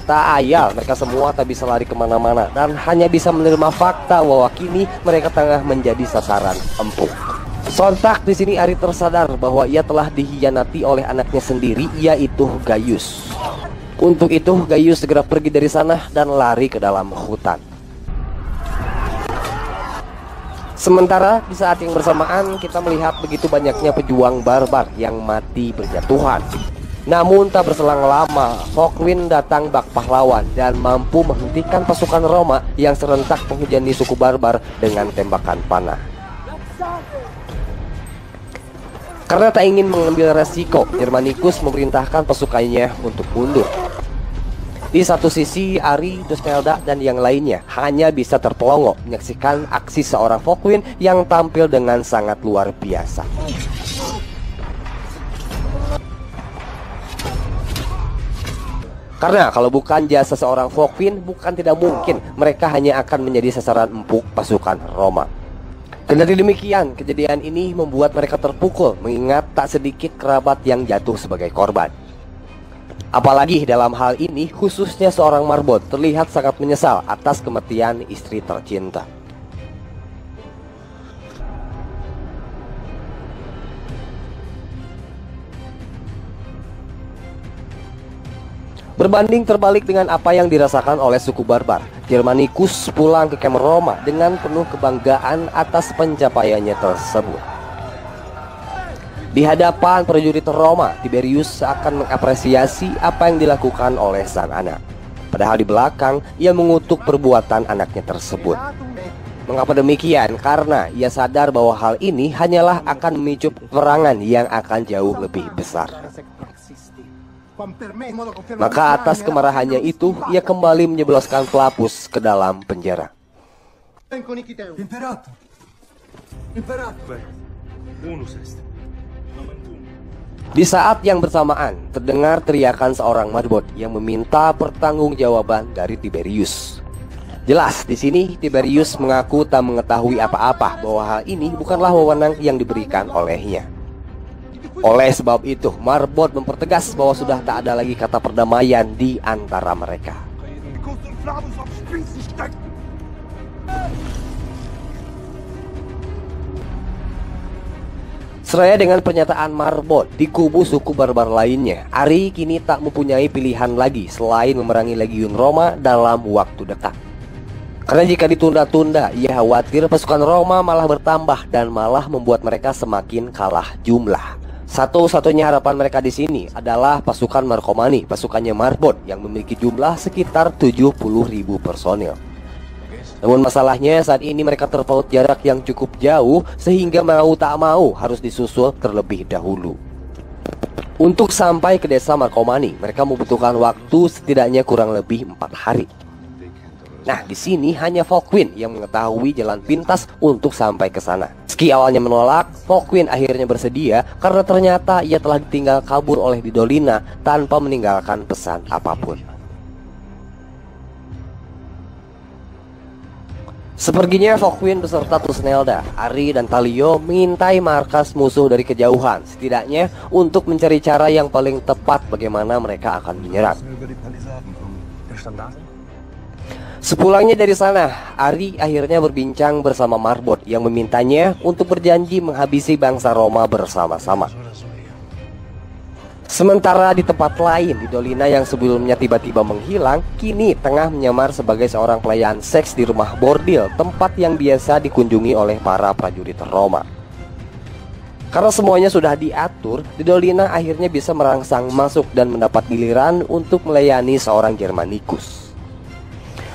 Tak ayal mereka semua tak bisa lari kemana-mana dan hanya bisa menerima fakta bahwa kini mereka tengah menjadi sasaran empuk. Sontak di sini Ari tersadar bahwa ia telah dikhianati oleh anaknya sendiri, yaitu Gaius. Untuk itu Gaius segera pergi dari sana dan lari ke dalam hutan. Sementara di saat yang bersamaan kita melihat begitu banyaknya pejuang barbar yang mati berjatuhan. Namun tak berselang lama, Folkwind datang bak pahlawan dan mampu menghentikan pasukan Roma yang serentak menghujani suku barbar dengan tembakan panah. Karena tak ingin mengambil resiko, Germanicus memerintahkan pasukannya untuk mundur. Di satu sisi, Ari, Dusnelda, dan yang lainnya hanya bisa terpelongo menyaksikan aksi seorang Folkwind yang tampil dengan sangat luar biasa. Karena kalau bukan jasa seorang Folkwind, bukan tidak mungkin mereka hanya akan menjadi sasaran empuk pasukan Roma. Kendati demikian, kejadian ini membuat mereka terpukul, mengingat tak sedikit kerabat yang jatuh sebagai korban. Apalagi dalam hal ini, khususnya seorang Marbod terlihat sangat menyesal atas kematian istri tercinta. Berbanding terbalik dengan apa yang dirasakan oleh suku barbar, Germanicus pulang ke kamp Roma dengan penuh kebanggaan atas pencapaiannya tersebut. Di hadapan prajurit Roma, Tiberius akan mengapresiasi apa yang dilakukan oleh sang anak. Padahal di belakang, ia mengutuk perbuatan anaknya tersebut. Mengapa demikian? Karena ia sadar bahwa hal ini hanyalah akan memicu peperangan yang akan jauh lebih besar. Maka atas kemarahannya itu, ia kembali menjebloskan Flaccus ke dalam penjara. Di saat yang bersamaan, terdengar teriakan seorang Marbod yang meminta pertanggungjawaban dari Tiberius. Jelas di sini Tiberius mengaku tak mengetahui apa-apa bahwa hal ini bukanlah wewenang yang diberikan olehnya. Oleh sebab itu, Marbod mempertegas bahwa sudah tak ada lagi kata perdamaian di antara mereka. Seraya dengan pernyataan Marbod di kubu suku barbar lainnya, Ari kini tak mempunyai pilihan lagi selain memerangi legiun Roma dalam waktu dekat. Karena jika ditunda-tunda, ia khawatir pasukan Roma malah bertambah dan malah membuat mereka semakin kalah jumlah. Satu-satunya harapan mereka di sini adalah pasukan Marcomanni, pasukannya Marbod yang memiliki jumlah sekitar 70.000 personil. Namun masalahnya saat ini mereka terpaut jarak yang cukup jauh sehingga mau tak mau harus disusul terlebih dahulu. Untuk sampai ke desa Marcomanni, mereka membutuhkan waktu setidaknya kurang lebih 4 hari. Nah, di sini hanya Folkwind yang mengetahui jalan pintas untuk sampai ke sana. Meski awalnya menolak, Folkwind akhirnya bersedia karena ternyata ia telah ditinggal kabur oleh Didolina tanpa meninggalkan pesan apapun. Seperginya Folkwind beserta Tusnelda, Ari dan Talio mengintai markas musuh dari kejauhan, setidaknya untuk mencari cara yang paling tepat bagaimana mereka akan menyerang. Sepulangnya dari sana, Ari akhirnya berbincang bersama Marbot yang memintanya untuk berjanji menghabisi bangsa Roma bersama-sama. Sementara di tempat lain di Dolina yang sebelumnya tiba-tiba menghilang, kini tengah menyamar sebagai seorang pelayan seks di rumah bordil, tempat yang biasa dikunjungi oleh para prajurit Roma. Karena semuanya sudah diatur, di Dolina akhirnya bisa merangsang masuk dan mendapat giliran untuk melayani seorang Germanicus.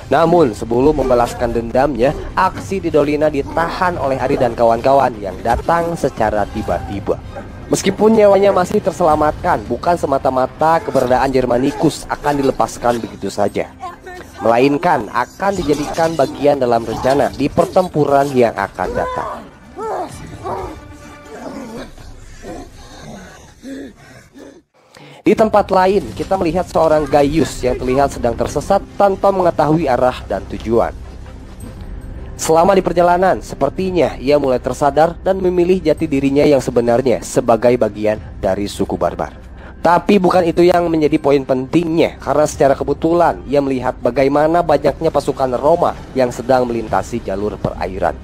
Namun sebelum membalaskan dendamnya, aksi di Dolina ditahan oleh Ari dan kawan-kawan yang datang secara tiba-tiba. Meskipun nyawanya masih terselamatkan, bukan semata-mata keberadaan Germanicus akan dilepaskan begitu saja, melainkan akan dijadikan bagian dalam rencana di pertempuran yang akan datang. Di tempat lain, kita melihat seorang Gaius yang terlihat sedang tersesat tanpa mengetahui arah dan tujuan. Selama di perjalanan, sepertinya ia mulai tersadar dan memilih jati dirinya yang sebenarnya sebagai bagian dari suku barbar. Tapi bukan itu yang menjadi poin pentingnya, karena secara kebetulan ia melihat bagaimana banyaknya pasukan Roma yang sedang melintasi jalur perairan.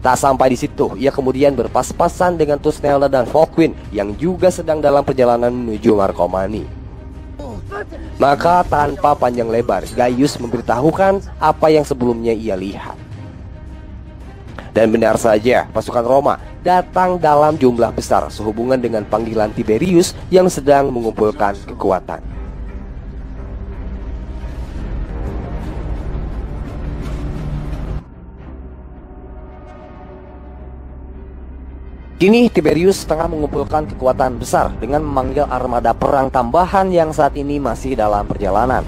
Tak sampai di situ, ia kemudian berpas-pasan dengan Tusnelda dan Volkwin yang juga sedang dalam perjalanan menuju Marcomanni. Maka tanpa panjang lebar, Gaius memberitahukan apa yang sebelumnya ia lihat. Dan benar saja, pasukan Roma datang dalam jumlah besar sehubungan dengan panggilan Tiberius yang sedang mengumpulkan kekuatan. Kini Tiberius tengah mengumpulkan kekuatan besar dengan memanggil armada perang tambahan yang saat ini masih dalam perjalanan.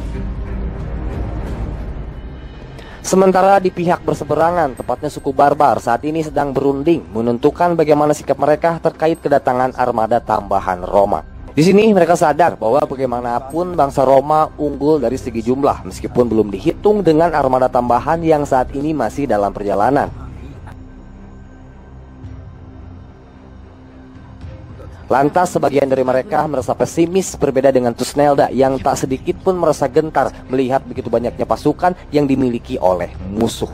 Sementara di pihak berseberangan, tepatnya suku barbar, saat ini sedang berunding menentukan bagaimana sikap mereka terkait kedatangan armada tambahan Roma. Di sini mereka sadar bahwa bagaimanapun bangsa Roma unggul dari segi jumlah, meskipun belum dihitung dengan armada tambahan yang saat ini masih dalam perjalanan. Lantas sebagian dari mereka merasa pesimis, berbeda dengan Tusnelda yang tak sedikit pun merasa gentar melihat begitu banyaknya pasukan yang dimiliki oleh musuh.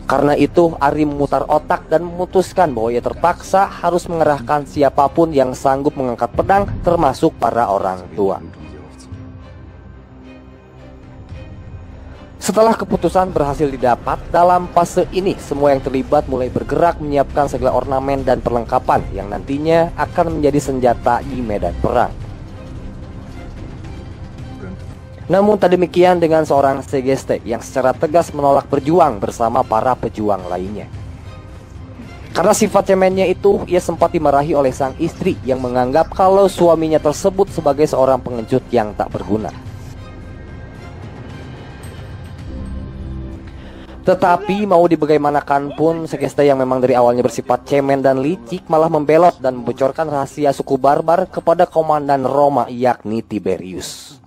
Karena itu Ari memutar otak dan memutuskan bahwa ia terpaksa harus mengerahkan siapapun yang sanggup mengangkat pedang, termasuk para orang tua. Setelah keputusan berhasil didapat, dalam fase ini semua yang terlibat mulai bergerak menyiapkan segala ornamen dan perlengkapan yang nantinya akan menjadi senjata di medan perang. Namun tak demikian dengan seorang Segeste yang secara tegas menolak berjuang bersama para pejuang lainnya. Karena sifat cemennya itu, ia sempat dimarahi oleh sang istri yang menganggap kalau suaminya tersebut sebagai seorang pengecut yang tak berguna. Tetapi mau dibagaimanakan pun, Segeste yang memang dari awalnya bersifat cemen dan licik malah membelot dan membocorkan rahasia suku barbar kepada komandan Roma yakni Tiberius.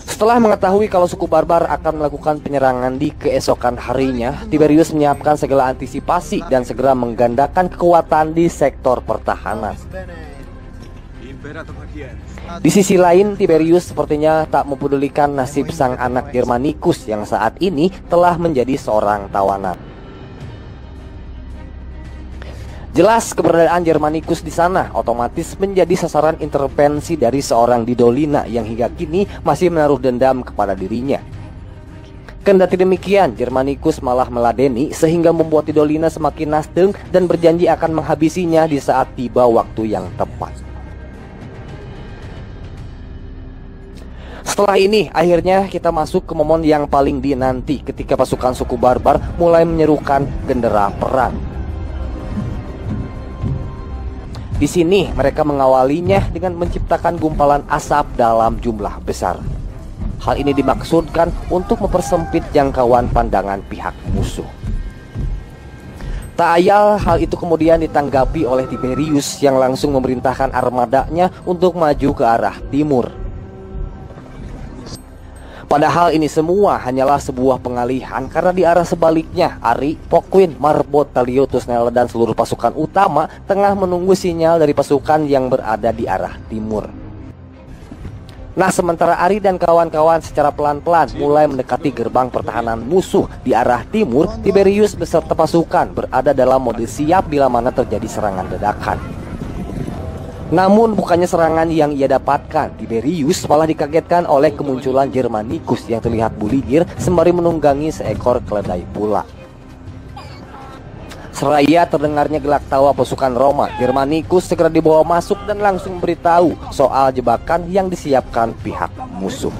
Setelah mengetahui kalau suku barbar akan melakukan penyerangan di keesokan harinya, Tiberius menyiapkan segala antisipasi dan segera menggandakan kekuatan di sektor pertahanan. Di sisi lain, Tiberius sepertinya tak mempedulikan nasib sang anak Germanicus yang saat ini telah menjadi seorang tawanan. Jelas keberadaan Germanicus di sana otomatis menjadi sasaran intervensi dari seorang Didolina yang hingga kini masih menaruh dendam kepada dirinya. Kendati demikian, Germanicus malah meladeni sehingga membuat Didolina semakin nasdem dan berjanji akan menghabisinya di saat tiba waktu yang tepat. Setelah ini, akhirnya kita masuk ke momen yang paling dinanti ketika pasukan suku barbar mulai menyerukan gendera perang. Di sini mereka mengawalinya dengan menciptakan gumpalan asap dalam jumlah besar. Hal ini dimaksudkan untuk mempersempit jangkauan pandangan pihak musuh. Tak ayal hal itu kemudian ditanggapi oleh Tiberius yang langsung memerintahkan armadanya untuk maju ke arah timur. Padahal ini semua hanyalah sebuah pengalihan karena di arah sebaliknya Ari, Volkwin, Marbot, Talio, Tusnelda dan seluruh pasukan utama tengah menunggu sinyal dari pasukan yang berada di arah timur. Nah, sementara Ari dan kawan-kawan secara pelan-pelan mulai mendekati gerbang pertahanan musuh di arah timur, Tiberius beserta pasukan berada dalam mode siap bila mana terjadi serangan dadakan. Namun bukannya serangan yang ia dapatkan, Tiberius malah dikagetkan oleh kemunculan Germanicus yang terlihat buligir sembari menunggangi seekor keledai pula. Seraya terdengarnya gelak tawa pasukan Roma, Germanicus segera dibawa masuk dan langsung memberitahu soal jebakan yang disiapkan pihak musuh.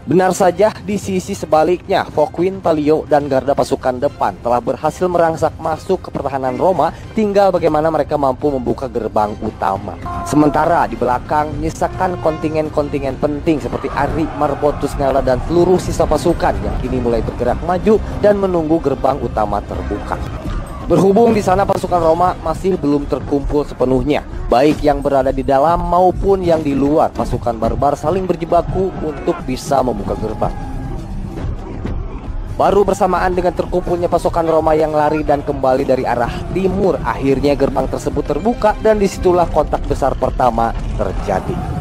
Benar saja, di sisi sebaliknya, Focwin, Palio, dan garda pasukan depan telah berhasil merangsak masuk ke pertahanan Roma, tinggal bagaimana mereka mampu membuka gerbang utama. Sementara di belakang, menyisakan kontingen-kontingen penting seperti Ari, Marbot, Tusnelda, dan seluruh sisa pasukan yang kini mulai bergerak maju dan menunggu gerbang utama terbuka. Berhubung di sana pasukan Roma masih belum terkumpul sepenuhnya, baik yang berada di dalam maupun yang di luar, pasukan barbar saling berjibaku untuk bisa membuka gerbang. Baru bersamaan dengan terkumpulnya pasukan Roma yang lari dan kembali dari arah timur, akhirnya gerbang tersebut terbuka dan disitulah kontak besar pertama terjadi.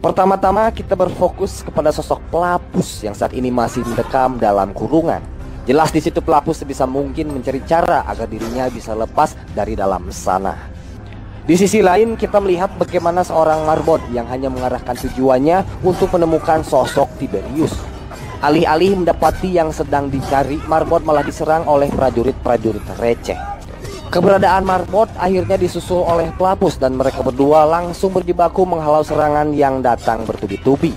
Pertama-tama kita berfokus kepada sosok Pelapus yang saat ini masih mendekam dalam kurungan. Jelas di situ Pelapus sebisa mungkin mencari cara agar dirinya bisa lepas dari dalam sana. Di sisi lain kita melihat bagaimana seorang Marbot yang hanya mengarahkan tujuannya untuk menemukan sosok Tiberius. Alih-alih mendapati yang sedang dicari, Marbot malah diserang oleh prajurit-prajurit receh. Keberadaan Marbot akhirnya disusul oleh Pelapus dan mereka berdua langsung berjibaku menghalau serangan yang datang bertubi-tubi.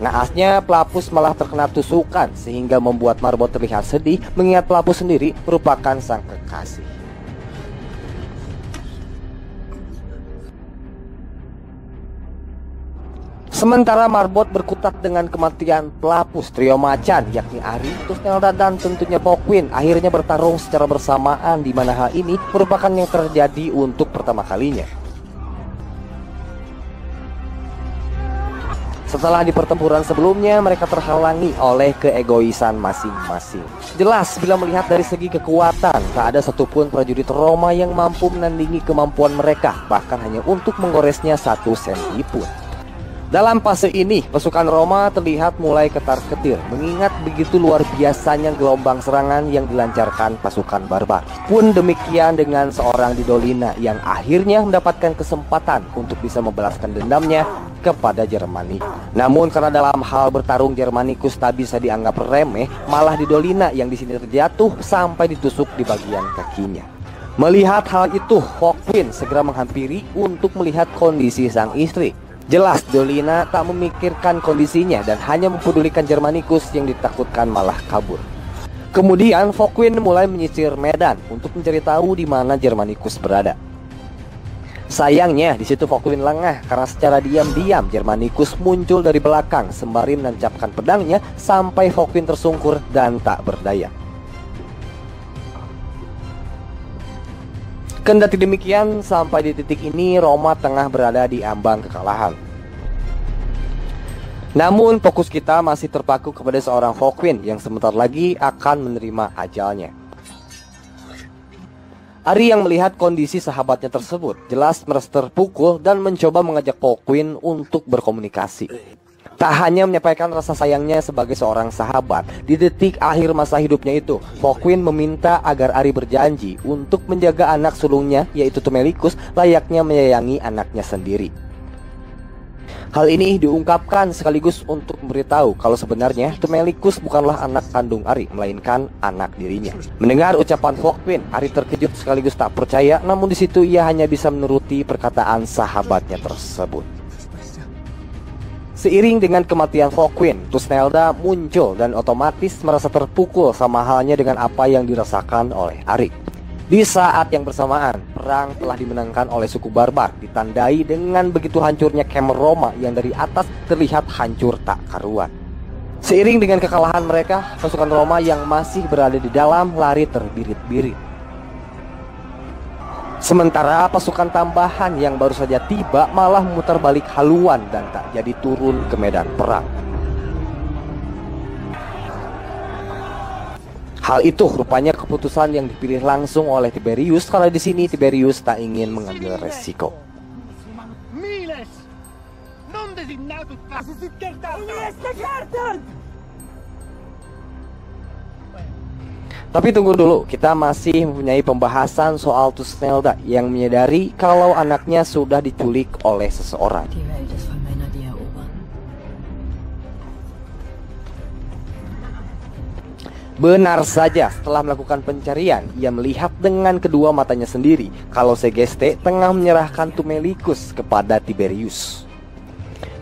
Naasnya Pelapus malah terkena tusukan sehingga membuat Marbot terlihat sedih mengingat Pelapus sendiri merupakan sang kekasih. Sementara Marbot berkutat dengan kematian Pelapus, trio macan yakni Ari, Tusnelda, dan tentunya Focwin akhirnya bertarung secara bersamaan, di mana hal ini merupakan yang terjadi untuk pertama kalinya. Setelah di pertempuran sebelumnya mereka terhalangi oleh keegoisan masing-masing. Jelas bila melihat dari segi kekuatan, tak ada satupun prajurit Roma yang mampu menandingi kemampuan mereka, bahkan hanya untuk menggoresnya 1 senti pun. Dalam fase ini, pasukan Roma terlihat mulai ketar-ketir, mengingat begitu luar biasanya gelombang serangan yang dilancarkan pasukan barbar. Pun demikian dengan seorang Didolina yang akhirnya mendapatkan kesempatan untuk bisa membalaskan dendamnya kepada Germani. Namun karena dalam hal bertarung Germanicus tak bisa dianggap remeh, malah Didolina yang di sini terjatuh sampai ditusuk di bagian kakinya. Melihat hal itu, Focwin segera menghampiri untuk melihat kondisi sang istri. Jelas Didolina tak memikirkan kondisinya dan hanya mempedulikan Germanicus yang ditakutkan malah kabur. Kemudian Focwin mulai menyisir medan untuk mencari tahu di mana Germanicus berada. Sayangnya di situ Focwin lengah karena secara diam-diam Germanicus muncul dari belakang sembari menancapkan pedangnya sampai Focwin tersungkur dan tak berdaya. Kendati demikian, sampai di titik ini Roma tengah berada di ambang kekalahan. Namun fokus kita masih terpaku kepada seorang Focwin yang sebentar lagi akan menerima ajalnya. Ari yang melihat kondisi sahabatnya tersebut jelas merasa terpukul dan mencoba mengajak Focwin untuk berkomunikasi. Tak hanya menyampaikan rasa sayangnya sebagai seorang sahabat, di detik akhir masa hidupnya itu, Focwin meminta agar Ari berjanji untuk menjaga anak sulungnya, yaitu Tumelicus, layaknya menyayangi anaknya sendiri. Hal ini diungkapkan sekaligus untuk memberitahu kalau sebenarnya Tumelicus bukanlah anak kandung Ari, melainkan anak dirinya. Mendengar ucapan Focwin, Ari terkejut sekaligus tak percaya, namun di situ ia hanya bisa menuruti perkataan sahabatnya tersebut. Seiring dengan kematian Focwin, Tusnelda muncul dan otomatis merasa terpukul sama halnya dengan apa yang dirasakan oleh Ari. Di saat yang bersamaan, perang telah dimenangkan oleh suku barbar, ditandai dengan begitu hancurnya camp Roma yang dari atas terlihat hancur tak karuan. Seiring dengan kekalahan mereka, pasukan Roma yang masih berada di dalam lari terbirit-birit. Sementara pasukan tambahan yang baru saja tiba malah memutar balik haluan dan tak jadi turun ke medan perang. Hal itu rupanya keputusan yang dipilih langsung oleh Tiberius, karena di sini Tiberius tak ingin mengambil resiko. Tapi tunggu dulu, kita masih mempunyai pembahasan soal Thusnelda yang menyadari kalau anaknya sudah diculik oleh seseorang. Benar saja, setelah melakukan pencarian, ia melihat dengan kedua matanya sendiri kalau Segeste tengah menyerahkan Tumelikus kepada Tiberius.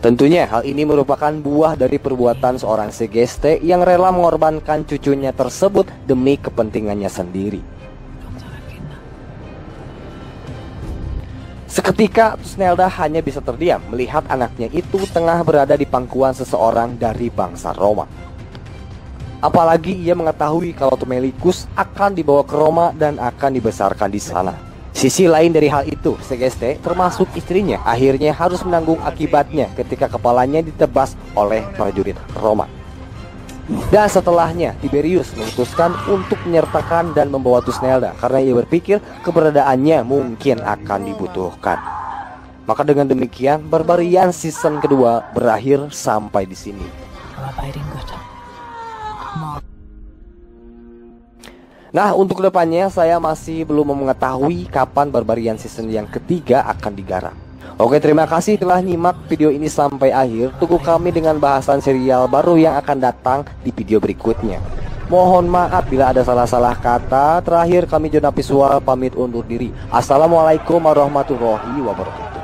Tentunya hal ini merupakan buah dari perbuatan seorang Segeste yang rela mengorbankan cucunya tersebut demi kepentingannya sendiri. Seketika Thusnelda hanya bisa terdiam melihat anaknya itu tengah berada di pangkuan seseorang dari bangsa Roma. Apalagi ia mengetahui kalau Tumelikus akan dibawa ke Roma dan akan dibesarkan di sana. Sisi lain dari hal itu, Segeste termasuk istrinya akhirnya harus menanggung akibatnya ketika kepalanya ditebas oleh prajurit Roma. Dan setelahnya, Tiberius memutuskan untuk menyertakan dan membawa Thusnelda karena ia berpikir keberadaannya mungkin akan dibutuhkan. Maka dengan demikian, Barbarian season kedua berakhir sampai di sini. Nah, untuk kedepannya saya masih belum mengetahui kapan Barbarian season yang ketiga akan digarap. Oke, terima kasih telah nyimak video ini sampai akhir. Tunggu kami dengan bahasan serial baru yang akan datang di video berikutnya. Mohon maaf bila ada salah-salah kata. Terakhir, kami Jonah Visual pamit undur diri. Assalamualaikum warahmatullahi wabarakatuh.